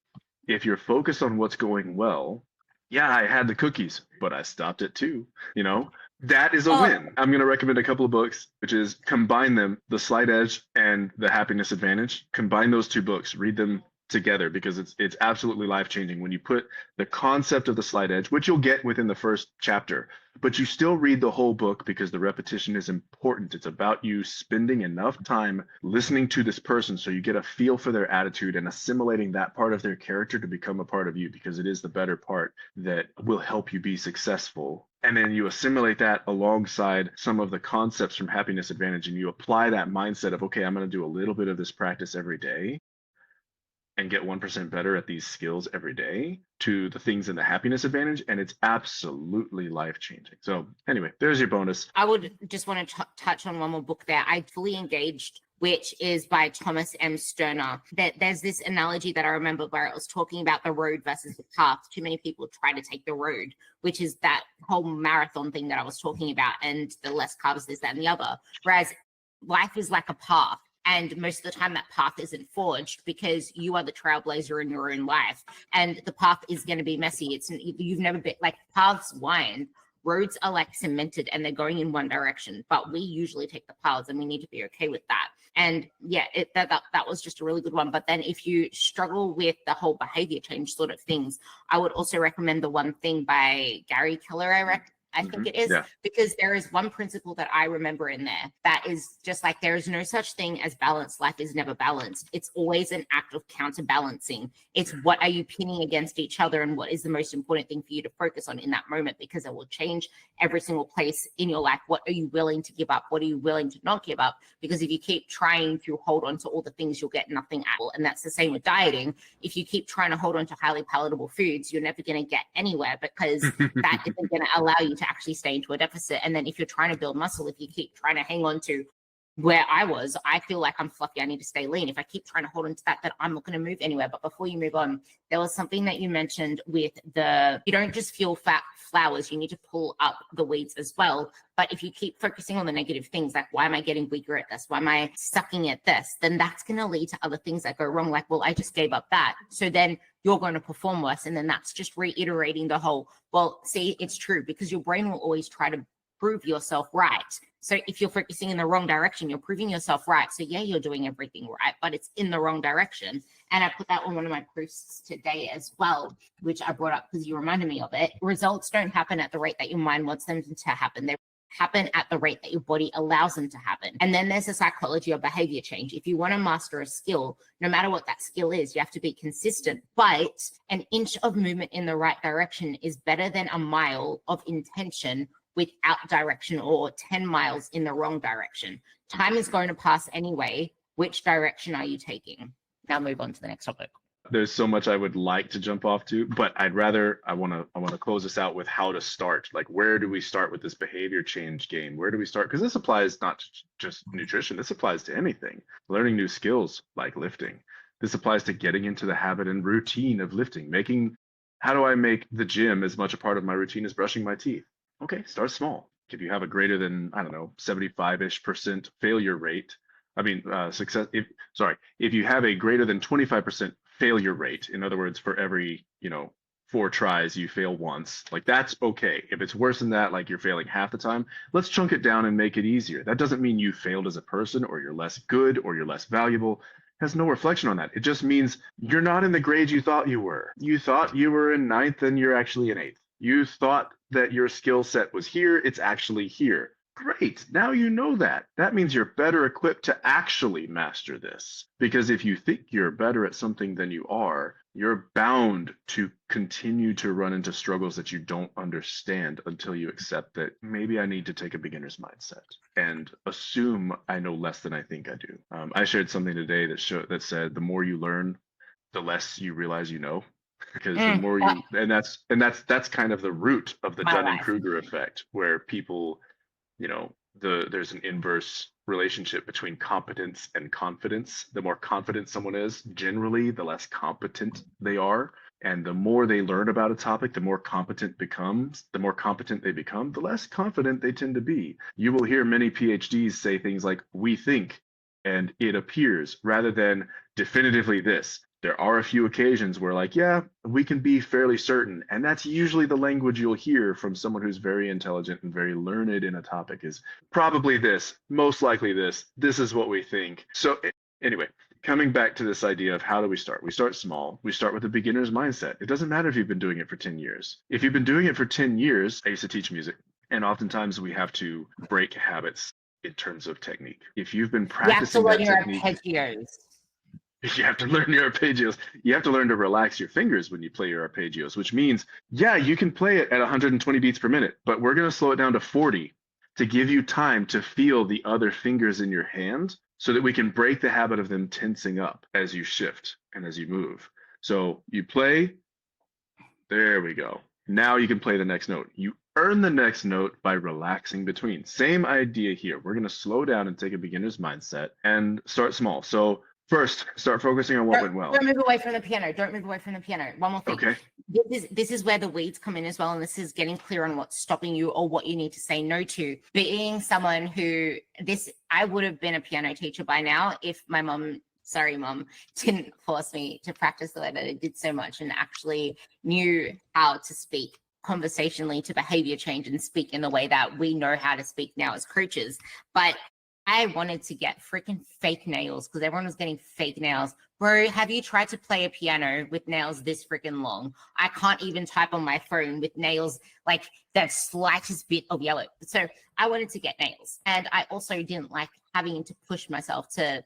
If you're focused on what's going well, Yeah, I had the cookies, but I stopped at two. You know, that is a Oh, win. I'm going to recommend a couple of books, which is combine them, The Slight Edge and The Happiness Advantage. Combine those two books, read them together because it's absolutely life changing when you put the concept of the slight edge, which you'll get within the first chapter, but you still read the whole book because the repetition is important. It's about you spending enough time listening to this person so you get a feel for their attitude and assimilating that part of their character to become a part of you, because it is the better part that will help you be successful. And then you assimilate that alongside some of the concepts from Happiness Advantage, and you apply that mindset of, okay, I'm going to do a little bit of this practice every day and get 1% better at these skills every day to the things in the Happiness Advantage, and it's absolutely life changing. So anyway, there's your bonus. I would just want to touch on one more book there. I fully engaged, which is by Thomas M. Sterner. That there's this analogy that I remember where it was talking about the road versus the path. Too many people try to take the road, which is that whole marathon thing that I was talking about, and the less carbs, this, that, and the other. Whereas life is like a path. And most of the time that path isn't forged because you are the trailblazer in your own life. And the path is going to be messy. You've never been, like, paths wind. Roads are like cemented and they're going in one direction, but we usually take the paths and we need to be okay with that. And yeah, that was just a really good one. But then if you struggle with the whole behavior change sort of things, I would also recommend The One Thing by Gary Keller, I think it is, because there is one principle that I remember in there that is just like, there is no such thing as balance. Life is never balanced. It's always an act of counterbalancing. It's what are you pinning against each other and what is the most important thing for you to focus on in that moment, because it will change every single place in your life. What are you willing to give up? What are you willing to not give up? Because if you keep trying to hold on to all the things, you'll get nothing out. And that's the same with dieting. If you keep trying to hold on to highly palatable foods, you're never going to get anywhere, because that isn't going to allow you to actually stay into a deficit. And then if you're trying to build muscle, if you keep trying to hang on to where I feel like I'm fluffy, I need to stay lean. If I keep trying to hold on to that, then I'm not going to move anywhere. But before you move on, there was something that you mentioned with you don't just fuel fat flowers, you need to pull up the weeds as well. But if you keep focusing on the negative things, like, why am I getting weaker at this? Why am I sucking at this? Then that's going to lead to other things that go wrong. Like, well, I just gave up that. So then you're going to perform worse. And then that's just reiterating the whole, well, see, it's true, because your brain will always try to prove yourself right. So if you're focusing in the wrong direction, you're proving yourself right. So yeah, you're doing everything right, but it's in the wrong direction. And I put that on one of my posts today as well, which I brought up because you reminded me of it. Results don't happen at the rate that your mind wants them to happen. They happen at the rate that your body allows them to happen. And then there's the psychology of behavior change. If you want to master a skill, no matter what that skill is, you have to be consistent. But an inch of movement in the right direction is better than a mile of intention without direction, or 10 miles in the wrong direction. Time is going to pass anyway. Which direction are you taking? Now move on to the next topic. There's so much I would like to jump off to, but I want to close this out with how to start. Like, where do we start with this behavior change game? Where do we start? Because this applies not to just nutrition. This applies to anything. Learning new skills like lifting. This applies to getting into the habit and routine of lifting. How do I make the gym as much a part of my routine as brushing my teeth? Okay, start small. If you have a greater than, I don't know, 75-ish% failure rate, if you have a greater than 25% failure rate, in other words, for every, 4 tries, you fail once, like, that's okay. If it's worse than that, like you're failing half the time, let's chunk it down and make it easier. That doesn't mean you failed as a person, or you're less good, or you're less valuable. It has no reflection on that. It just means you're not in the grade you thought you were. You thought you were in 9th and you're actually in 8th. You thought that your skill set was here, it's actually here. Great, now you know that. That means you're better equipped to actually master this. Because if you think you're better at something than you are, you're bound to continue to run into struggles that you don't understand until you accept that maybe I need to take a beginner's mindset and assume I know less than I think I do. I shared something today that said the more you learn, the less you realize you know. Because the more you, and that's kind of the root of the Dunning-Kruger effect, where people, there's an inverse relationship between competence and confidence. The more confident someone is, generally, the less competent they are. And the more they learn about a topic, the more competent they become, the less confident they tend to be. You will hear many PhDs say things like, we think, and it appears, rather than definitively this, There are a few occasions where like, yeah, we can be fairly certain. And that's usually the language you'll hear from someone who's very intelligent and very learned in a topic is probably this, most likely this is what we think. So anyway, coming back to this idea of how do we start? We start small. We start with a beginner's mindset. It doesn't matter if you've been doing it for 10 years. If you've been doing it for 10 years, I used to teach music, and oftentimes we have to break habits in terms of technique. If you've been practicing that technique, arpeggios. you have to learn your arpeggios. You have to learn to relax your fingers when you play your arpeggios, which means, yeah, you can play it at 120 beats per minute, but we're going to slow it down to 40 to give you time to feel the other fingers in your hand so that we can break the habit of them tensing up as you shift and as you move. So you play, there we go. Now you can play the next note. You earn the next note by relaxing between. Same idea here. We're going to slow down and take a beginner's mindset and start small. So first, start focusing on what went well. Don't move away from the piano. Don't move away from the piano. One more thing. Okay. This is where the weeds come in as well. And this is getting clear on what's stopping you or what you need to say no to. Being someone who I would have been a piano teacher by now if my mom, sorry, mom, didn't force me to practice the way that I did so much and actually knew how to speak conversationally to behavior change and speak in the way that we know how to speak now as coaches. But I wanted to get freaking fake nails because everyone was getting fake nails. Bro, have you tried to play a piano with nails this freaking long? I can't even type on my phone with nails like the slightest bit of yellow. So I wanted to get nails. And I also didn't like having to push myself to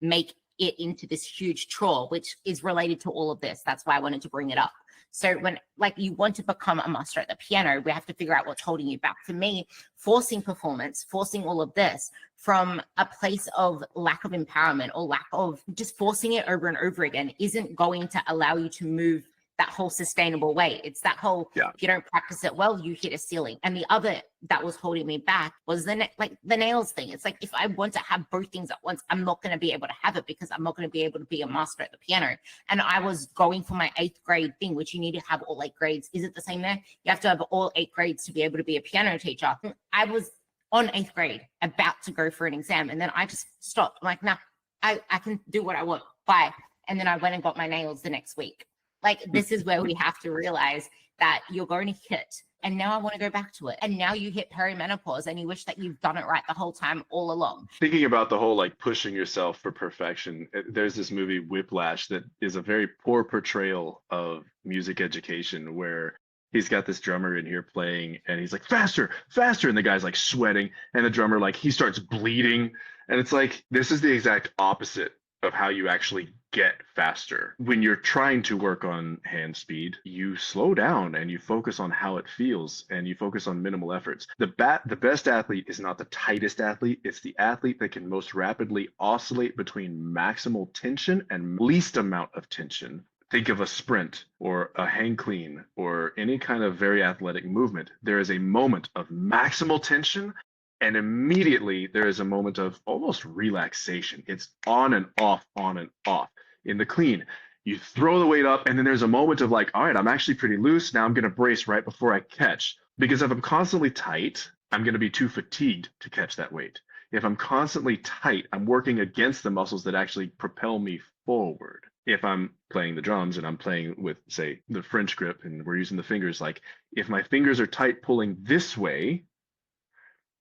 make it into this huge chore, which is related to all of this. That's why I wanted to bring it up. So when like you want to become a master at the piano, we have to figure out what's holding you back. For me, forcing performance, forcing all of this from a place of lack of empowerment or lack of just forcing it over and over again isn't going to allow you to move that whole sustainable way. It's that whole, if you don't practice it well, you hit a ceiling. And the other that was holding me back was the nails thing. It's like, if I want to have both things at once, I'm not going to be able to have it because I'm not going to be able to be a master at the piano. And I was going for my 8th grade thing, which you need to have all 8 grades. Is it the same there? You have to have all 8 grades to be able to be a piano teacher. I was on 8th grade about to go for an exam. And then I just stopped. I'm like, nah, I can do what I want. Bye. And then I went and got my nails the next week. Like, this is where we have to realize that you're going to hit, and now I want to go back to it. And now you hit perimenopause and you wish that you've done it right the whole time all along. Thinking about the whole like pushing yourself for perfection, there's this movie Whiplash that is a very poor portrayal of music education where he's got this drummer in here playing and he's like, faster, faster. And the guy's like sweating and the drummer, like he starts bleeding. And it's like, this is the exact opposite of how you actually get faster. When you're trying to work on hand speed, you slow down and you focus on how it feels and you focus on minimal efforts. The best athlete is not the tightest athlete. It's the athlete that can most rapidly oscillate between maximal tension and least amount of tension. Think of a sprint or a hang clean or any kind of very athletic movement. There is a moment of maximal tension and immediately there is a moment of almost relaxation. It's on and off, on and off. In the clean, you throw the weight up and then there's a moment of like, all right, I'm actually pretty loose. Now I'm going to brace right before I catch. Because if I'm constantly tight, I'm going to be too fatigued to catch that weight. If I'm constantly tight, I'm working against the muscles that actually propel me forward. If I'm playing the drums and I'm playing with, say, the French grip and we're using the fingers, like if my fingers are tight pulling this way,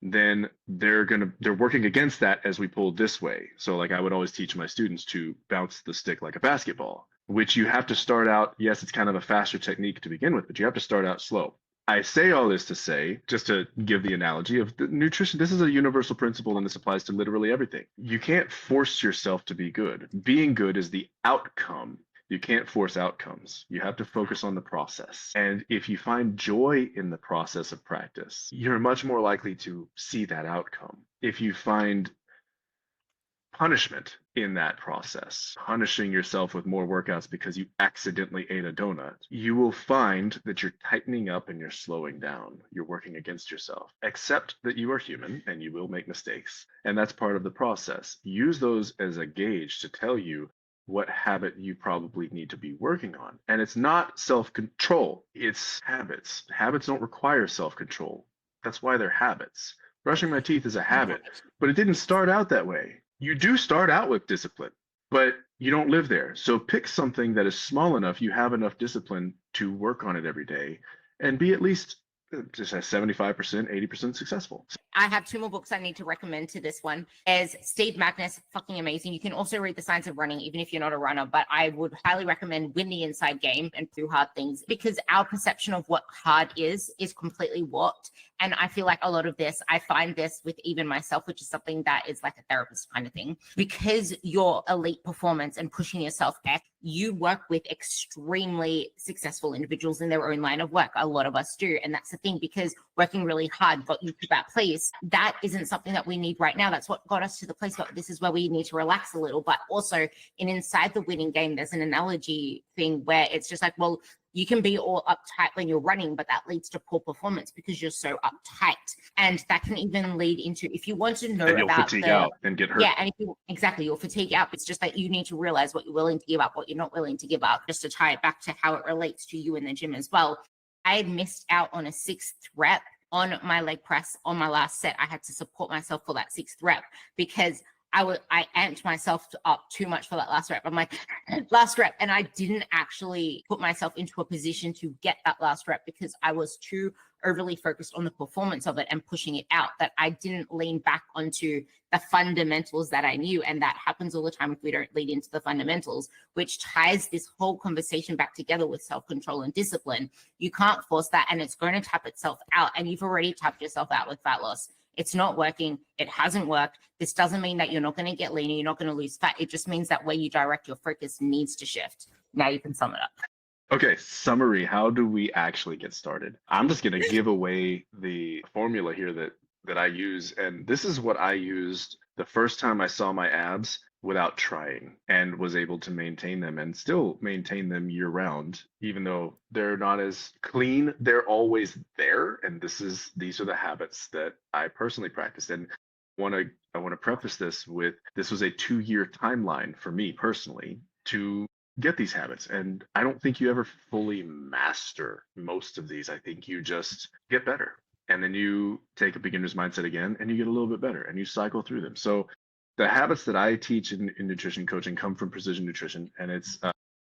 then they're working against that as we pull this way. So like I would always teach my students to bounce the stick like a basketball, which you have to start out. Yes, it's kind of a faster technique to begin with, but you have to start out slow. I say all this to say, just to give the analogy of the nutrition, this is a universal principle and this applies to literally everything. You can't force yourself to be good. Being good is the outcome. You can't force outcomes. You have to focus on the process. And if you find joy in the process of practice, you're much more likely to see that outcome. If you find punishment in that process, punishing yourself with more workouts because you accidentally ate a donut, you will find that you're tightening up and you're slowing down. You're working against yourself. Accept that you are human and you will make mistakes. And that's part of the process. Use those as a gauge to tell you what habit you probably need to be working on. And it's not self-control, it's habits. Habits don't require self-control. That's why they're habits. Brushing my teeth is a habit, but it didn't start out that way. You do start out with discipline. but you don't live there. So pick something that is small enough, you have enough discipline to work on it every day and be at least just at 75%, 80% successful. I have two more books I need to recommend to this one. Is Steve Magnus, fucking amazing. You can also read The Science of Running, even if you're not a runner, but I would highly recommend Win the Inside Game and Do Hard Things, because our perception of what hard is completely warped. And I feel like a lot of this, I find this with even myself, which is something that is like a therapist kind of thing, because your elite performance and pushing yourself back, you work with extremely successful individuals in their own line of work. A lot of us do. And that's the thing, because working really hard got you to that place. That isn't something that we need right now. That's what got us to the place, but this is where we need to relax a little. But also inside the winning game, there's an analogy thing where it's just like, well, you can be all uptight when you're running, but that leads to poor performance because you're so uptight. And that can even lead into, if you want to know and you'll about fatigue out and get hurt. Yeah, and if you, exactly, you'll fatigue out. It's just that you need to realize what you're willing to give up, what you're not willing to give up, just to tie it back to how it relates to you in the gym as well. I had missed out on a 6th rep on my leg press on my last set. I had to support myself for that 6th rep because I amped myself up too much for that last rep. I'm like, last rep. And I didn't actually put myself into a position to get that last rep because I was too overly focused on the performance of it and pushing it out, that I didn't lean back onto the fundamentals that I knew. And that happens all the time if we don't lead into the fundamentals, which ties this whole conversation back together with self-control and discipline. You can't force that, and it's going to tap itself out. And you've already tapped yourself out with fat loss. It's not working. It hasn't worked. This doesn't mean that you're not going to get leaner. You're not going to lose fat. It just means that where you direct your focus needs to shift. Now you can sum it up. Okay, summary. How do we actually get started? I'm just going to give away the formula here that I use. And this is what I used the first time I saw my abs without trying, and was able to maintain them and still maintain them year round, even though they're not as clean. They're always there. And these are the habits that I personally practiced. And I want to preface this with, this was a 2-year timeline for me personally to get these habits. And I don't think you ever fully master most of these. I think you just get better. And then you take a beginner's mindset again and you get a little bit better and you cycle through them. So the habits that I teach in nutrition coaching come from precision nutrition. And it's,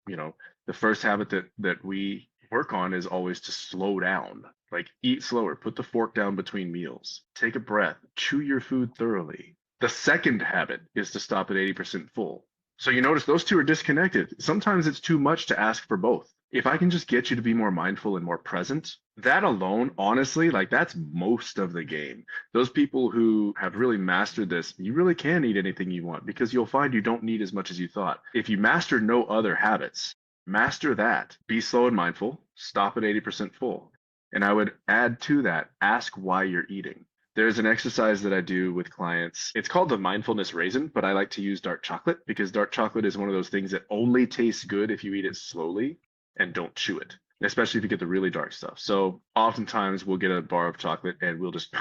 the first habit that we work on is always to slow down, like eat slower, put the fork down between meals, take a breath, chew your food thoroughly. The second habit is to stop at 80% full. So you notice those two are disconnected. Sometimes it's too much to ask for both. If I can just get you to be more mindful and more present, that alone, honestly, like that's most of the game. Those people who have really mastered this, you really can eat anything you want because you'll find you don't need as much as you thought. If you master no other habits, master that. Be slow and mindful, stop at 80% full. And I would add to that, ask why you're eating. There's an exercise that I do with clients. It's called the mindfulness raisin, but I like to use dark chocolate because dark chocolate is one of those things that only tastes good if you eat it slowly and don't chew it, especially if you get the really dark stuff. So oftentimes we'll get a bar of chocolate and we'll just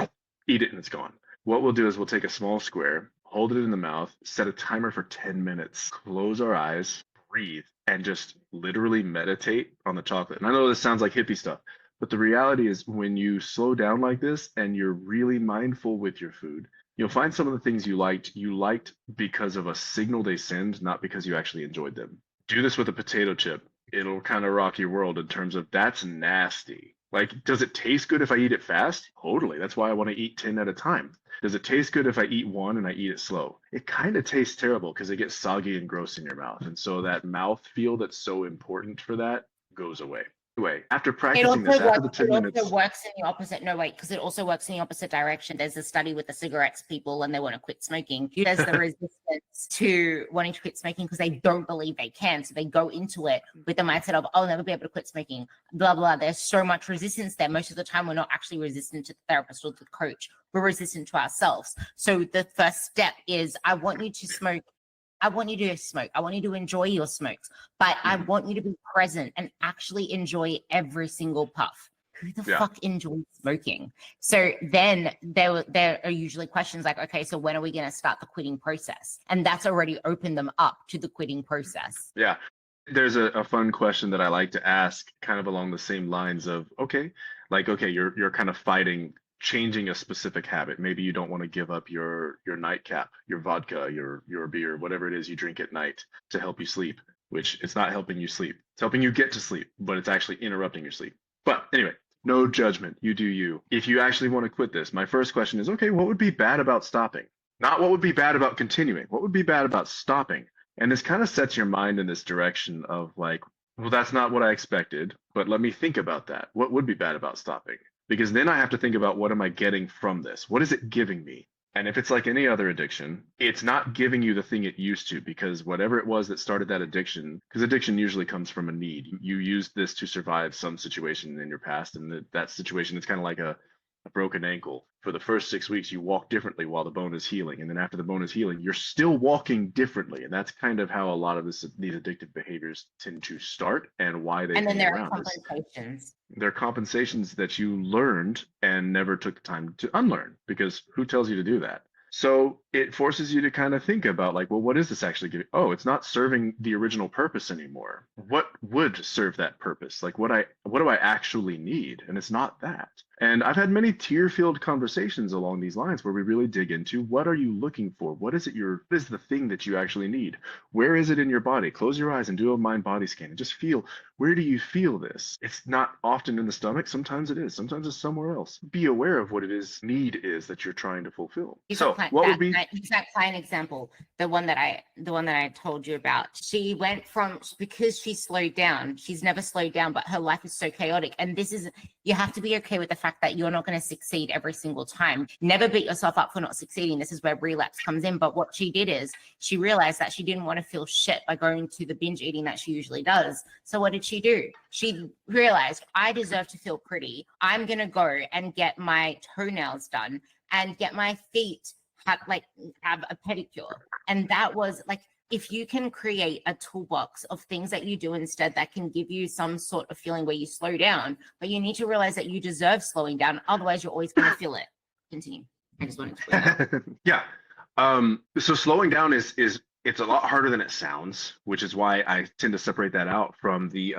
eat it and it's gone. What we'll do is we'll take a small square, hold it in the mouth, set a timer for 10 minutes, close our eyes, breathe, and just literally meditate on the chocolate. And I know this sounds like hippie stuff, but the reality is when you slow down like this and you're really mindful with your food, you'll find some of the things you liked because of a signal they send, not because you actually enjoyed them. Do this with a potato chip. It'll kind of rock your world in terms of that's nasty. Like, does it taste good if I eat it fast? Totally. That's why I want to eat 10 at a time. Does it taste good if I eat one and I eat it slow? It kind of tastes terrible because it gets soggy and gross in your mouth. And so that mouth feel that's so important for that goes away. Anyway, after practicing this, after the 10 minutes. It also works in the opposite. No, wait, because it also works in the opposite direction. There's a study with the cigarettes people and they want to quit smoking. There's the resistance to wanting to quit smoking because they don't believe they can. So they go into it with the mindset of, I'll never be able to quit smoking, blah, blah. There's so much resistance there. Most of the time, we're not actually resistant to the therapist or the coach. We're resistant to ourselves. So the first step is, I want you to smoke. I want you to smoke. I want you to enjoy your smokes, but I want you to be present and actually enjoy every single puff. Who the fuck enjoys smoking? So then there are usually questions like, okay, so when are we going to start the quitting process? And that's already opened them up to the quitting process. Yeah. There's a fun question that I like to ask kind of along the same lines of, okay, you're kind of fighting changing a specific habit. Maybe you don't want to give up your nightcap, your vodka, your beer, whatever it is you drink at night to help you sleep, which it's not helping you sleep. It's helping you get to sleep, but it's actually interrupting your sleep. But anyway, no judgment. You do you. If you actually want to quit this, my first question is, okay, what would be bad about stopping? Not what would be bad about continuing. What would be bad about stopping? And this kind of sets your mind in this direction of like, well, that's not what I expected, but let me think about that. What would be bad about stopping? Because then I have to think about, what am I getting from this? What is it giving me? And if it's like any other addiction, it's not giving you the thing it used to, because whatever it was that started that addiction, because addiction usually comes from a need. You used this to survive some situation in your past, and that situation is kind of like a broken ankle. For the first 6 weeks, you walk differently while the bone is healing. And then after the bone is healing, you're still walking differently. And that's kind of how a lot of these addictive behaviors tend to start, and why they And then hang there are around. compensations. They're compensations that you learned and never took the time to unlearn, because who tells you to do that? So it forces you to kind of think about like, well, what is this actually giving? Oh, it's not serving the original purpose anymore. What would serve that purpose? Like what do I actually need? And it's not that. And I've had many tear-filled conversations along these lines where we really dig into, what are you looking for? What is the thing that you actually need? Where is it in your body? Close your eyes and do a mind body scan and just feel, where do you feel this? It's not often in the stomach. Sometimes it is. Sometimes it's somewhere else. Be aware of what it is, need is, that you're trying to fulfill. So what would be that client example, the one that I told you about? She went from, because she slowed down, she's never slowed down, but her life is so chaotic. And you have to be okay with the fact that you're not going to succeed every single time. Never beat yourself up for not succeeding. This is where relapse comes in. But what she did is she realized that she didn't want to feel shit by going to the binge eating that she usually does. So what did she do? She realized, I deserve to feel pretty. I'm going to go and get my toenails done and get my feet have a pedicure. And that was like, if you can create a toolbox of things that you do instead that can give you some sort of feeling where you slow down, but you need to realize that you deserve slowing down. Otherwise, you're always going to feel it. Continue. I just wanted to. Yeah. So slowing down is it's a lot harder than it sounds, which is why I tend to separate that out from the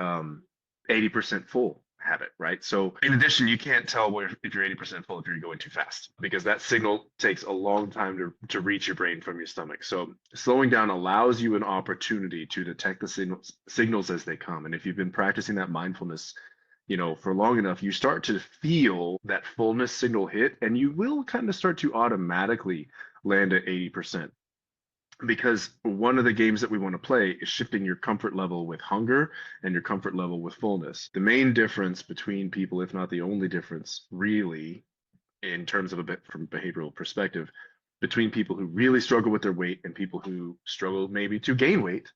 80% full habit, right? So in addition, you can't tell if you're 80% full if you're going too fast, because that signal takes a long time to reach your brain from your stomach. So slowing down allows you an opportunity to detect the signals as they come. And if you've been practicing that mindfulness, for long enough, you start to feel that fullness signal hit, and you will kind of start to automatically land at 80%. Because one of the games that we want to play is shifting your comfort level with hunger and your comfort level with fullness. The main difference between people, if not the only difference, really, in terms of from a behavioral perspective, between people who really struggle with their weight and people who struggle maybe to gain weight,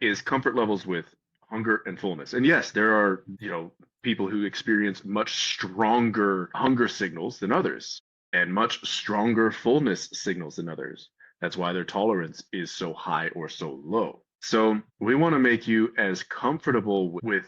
is comfort levels with hunger and fullness. And yes, there are, people who experience much stronger hunger signals than others, and much stronger fullness signals than others. That's why their tolerance is so high or so low. So we want to make you as comfortable with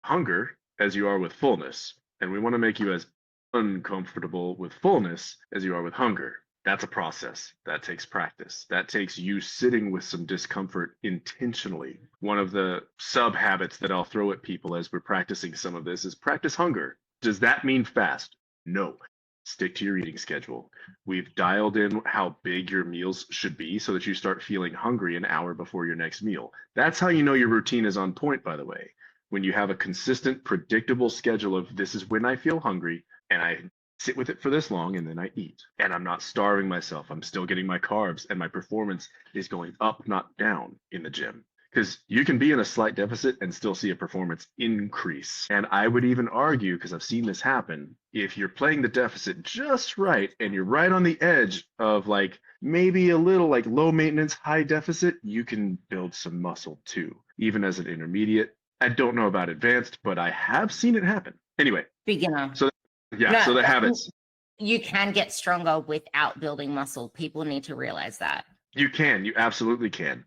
hunger as you are with fullness. And we want to make you as uncomfortable with fullness as you are with hunger. That's a process. That takes practice. That takes you sitting with some discomfort intentionally. One of the sub habits that I'll throw at people as we're practicing some of this is practice hunger. Does that mean fast? No. Stick to your eating schedule. We've dialed in how big your meals should be so that you start feeling hungry an hour before your next meal. That's how you know your routine is on point, by the way. When you have a consistent, predictable schedule of, this is when I feel hungry, and I sit with it for this long, and then I eat. And I'm not starving myself. I'm still getting my carbs, and my performance is going up, not down in the gym. Because you can be in a slight deficit and still see a performance increase. And I would even argue, because I've seen this happen, if you're playing the deficit just right and you're right on the edge of like maybe a little like low maintenance, high deficit, you can build some muscle too, even as an intermediate. I don't know about advanced, but I have seen it happen. Anyway. Beginner. So yeah, so the habits. You can get stronger without building muscle. People need to realize that. You absolutely can.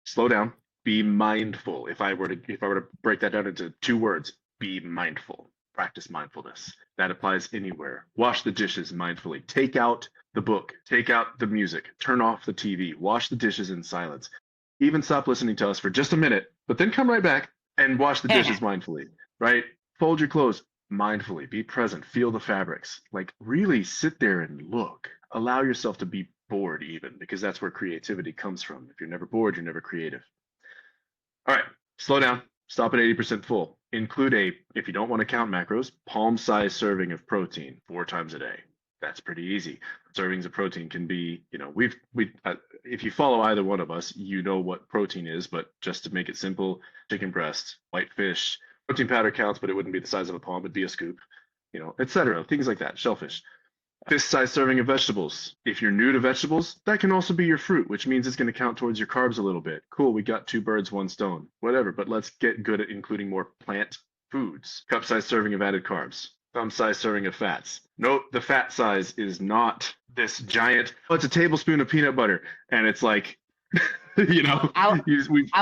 Slow down. Be mindful. If I were to break that down into 2 words, be mindful. Practice mindfulness. That applies anywhere. Wash the dishes mindfully. Take out the book. Take out the music. Turn off the TV. Wash the dishes in silence. Even stop listening to us for just a minute, but then come right back and wash the dishes mindfully, right? Fold your clothes. mindfully, be present, feel the fabrics, like really sit there and look. Allow yourself to be bored even, because that's where creativity comes from. If you're never bored, you're never creative. All right, slow down. Stop at 80% full. Include if you don't want to count macros, palm-sized serving of protein 4 times a day. That's pretty easy. Servings of protein can be, if you follow either one of us, you know what protein is, but just to make it simple, chicken breast, white fish, protein powder counts, but it wouldn't be the size of a palm, it'd be a scoop, etc. Things like that, shellfish. Fist-sized serving of vegetables. If you're new to vegetables, that can also be your fruit, which means it's going to count towards your carbs a little bit. Cool, we got 2 birds, 1 stone, whatever, but let's get good at including more plant foods. Cup-sized serving of added carbs. Thumb-sized serving of fats. Note the fat size is not this giant, it's a tablespoon of peanut butter, and it's like, I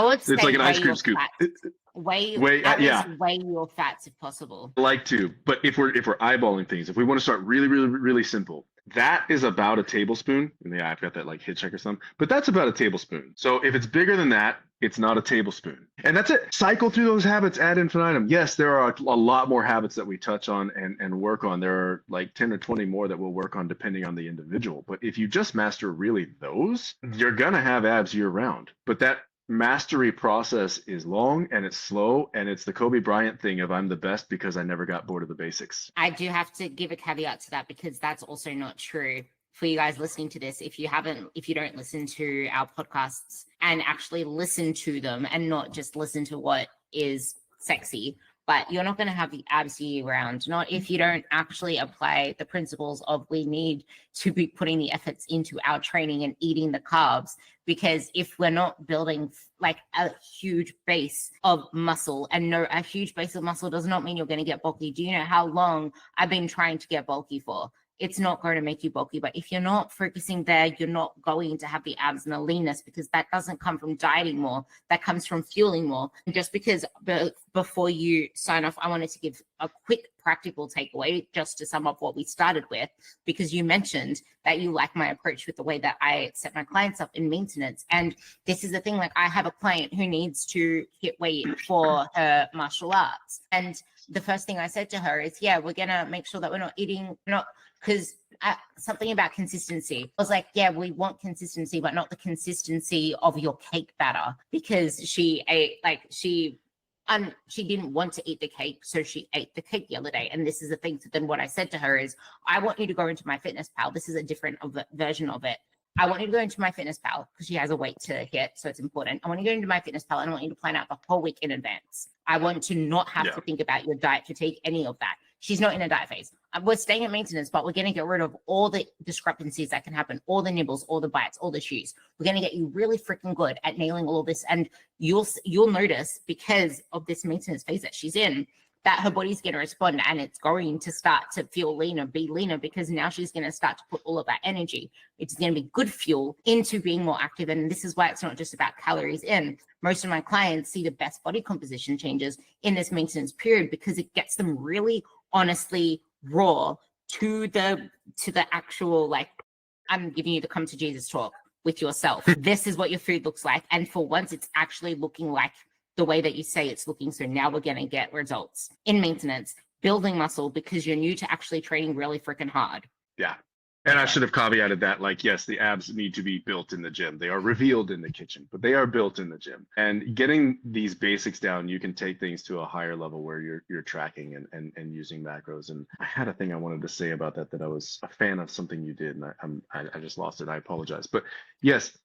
would it's say like an ice weigh cream your scoop. fats. Weigh your fats if possible. Like to, but if we're eyeballing things, if we want to start really, really, really simple, that is about a tablespoon. And yeah, I've got that like hit check or something, but that's about a tablespoon. So if it's bigger than that, it's not a tablespoon. And that's it. Cycle through those habits ad infinitum. Yes, there are a lot more habits that we touch on and work on. There are like 10 or 20 more that we'll work on depending on the individual. But if you just master really those, you're gonna have abs year round. But that mastery process is long and it's slow, and it's the Kobe Bryant thing of I'm the best because I never got bored of the basics. I do have to give a caveat to that, because that's also not true for you guys listening to this. If you don't listen to our podcasts and actually listen to them and not just listen to what is sexy, but you're not going to have the abs year round. Not if you don't actually apply the principles of we need to be putting the efforts into our training and eating the carbs. Because if we're not building like a huge base of muscle, and a huge base of muscle does not mean you're going to get bulky. Do you know how long I've been trying to get bulky for? It's not going to make you bulky. But if you're not focusing there, you're not going to have the abs and the leanness, because that doesn't come from dieting more. That comes from fueling more. And just because before you sign off, I wanted to give a quick practical takeaway just to sum up what we started with, because you mentioned that you like my approach with the way that I set my clients up in maintenance. And this is the thing, like I have a client who needs to hit weight for her martial arts. And the first thing I said to her is, yeah, we're going to make sure that we're not eating, because something about consistency. I was like, yeah, we want consistency, but not the consistency of your cake batter, because she didn't want to eat the cake, so she ate the cake the other day. And this is the thing. So then what I said to her is, I want you to go into MyFitnessPal. This is a different version of it. I want you to go into MyFitnessPal because she has a weight to hit, so it's important. I want you to go into MyFitnessPal and I want you to plan out the whole week in advance. I want to not have to think about your diet fatigue, any of that. She's not in a diet phase. We're staying at maintenance, but we're going to get rid of all the discrepancies that can happen, all the nibbles, all the bites, all the chews. We're going to get you really freaking good at nailing all of this. And you'll notice, because of this maintenance phase that she's in, that her body's going to respond, and it's going to start to feel leaner, be leaner, because now she's going to start to put all of that energy. It's going to be good fuel into being more active. And this is why it's not just about calories in. Most of my clients see the best body composition changes in this maintenance period, because it gets them really honestly raw to the actual, like, I'm giving you the come to Jesus talk with yourself. This is what your food looks like. And for once, it's actually looking like the way that you say it's looking. So now we're going to get results in maintenance, building muscle, because you're new to actually training really freaking hard. Yeah. And I should have caveated that, like, yes, the abs need to be built in the gym. They are revealed in the kitchen, but they are built in the gym. And getting these basics down, you can take things to a higher level where you're tracking and using macros. And I had a thing I wanted to say about that I was a fan of something you did, and I just lost it. I apologize. But yes.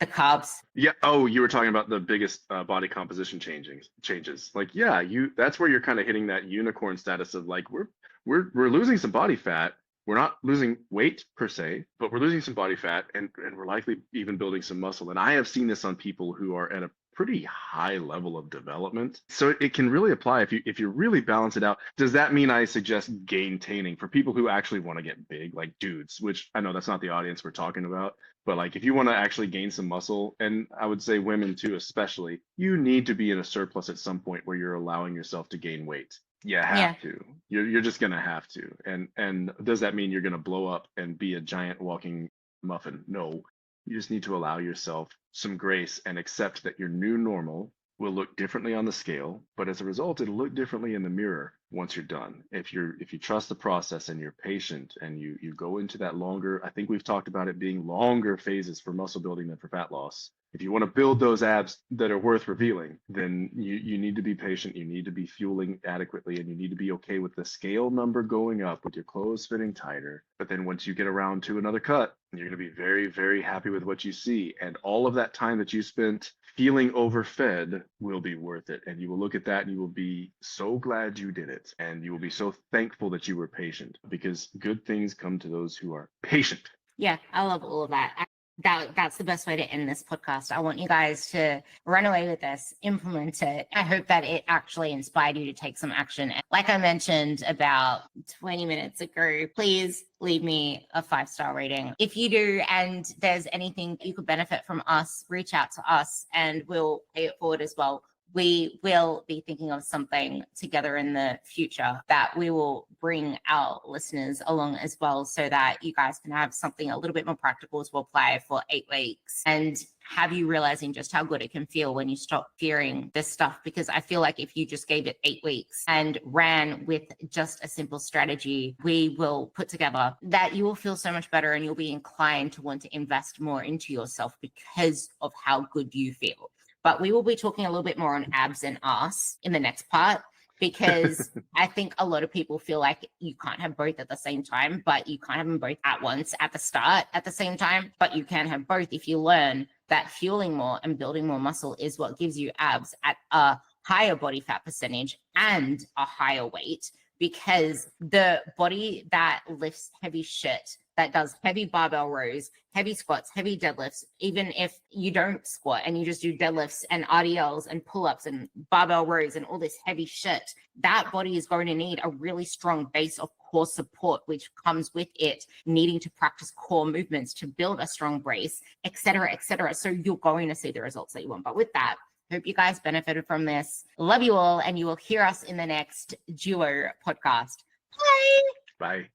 The carbs. Yeah. Oh, you were talking about the biggest body composition changes. Like, yeah, that's where you're kind of hitting that unicorn status of like, we're losing some body fat. We're not losing weight per se, but we're losing some body fat, and we're likely even building some muscle. And I have seen this on people who are at a pretty high level of development. So it can really apply if you really balance it out. Does that mean I suggest gaintaining for people who actually want to get big, like dudes, which I know that's not the audience we're talking about, but like if you want to actually gain some muscle, and I would say women too, especially, you need to be in a surplus at some point where you're allowing yourself to gain weight. You have to. You're just gonna have to. And does that mean you're gonna blow up and be a giant walking muffin? No. You just need to allow yourself some grace and accept that your new normal will look differently on the scale, but as a result, it'll look differently in the mirror once you're done. If you trust the process and you're patient and you go into that longer, I think we've talked about it being longer phases for muscle building than for fat loss. If you want to build those abs that are worth revealing, then you need to be patient, you need to be fueling adequately, and you need to be okay with the scale number going up with your clothes fitting tighter. But then once you get around to another cut, you're going to be very, very happy with what you see. And all of that time that you spent feeling overfed will be worth it. And you will look at that and you will be so glad you did it. And you will be so thankful that you were patient, because good things come to those who are patient. Yeah, I love all of that. That's the best way to end this podcast. I want you guys to run away with this, implement it. I hope that it actually inspired you to take some action. Like I mentioned about 20 minutes ago, please leave me a 5-star rating. If you do, and there's anything you could benefit from us, reach out to us and we'll pay it forward as well. We will be thinking of something together in the future that we will bring our listeners along as well, so that you guys can have something a little bit more practical to apply for 8 weeks and have you realizing just how good it can feel when you stop fearing this stuff. Because I feel like if you just gave it 8 weeks and ran with just a simple strategy we will put together, that you will feel so much better and you'll be inclined to want to invest more into yourself because of how good you feel. But we will be talking a little bit more on abs and ass in the next part, because I think a lot of people feel like you can't have both at the same time, but you can't have them both at once at the start at the same time. But you can have both if you learn that fueling more and building more muscle is what gives you abs at a higher body fat percentage and a higher weight. Because the body that lifts heavy shit, that does heavy barbell rows, heavy squats, heavy deadlifts, even if you don't squat and you just do deadlifts and RDLs and pull-ups and barbell rows and all this heavy shit, that body is going to need a really strong base of core support, which comes with it needing to practice core movements to build a strong brace, et cetera, et cetera. So you're going to see the results that you want. But with that, hope you guys benefited from this. Love you all, and you will hear us in the next duo podcast. Bye. Bye.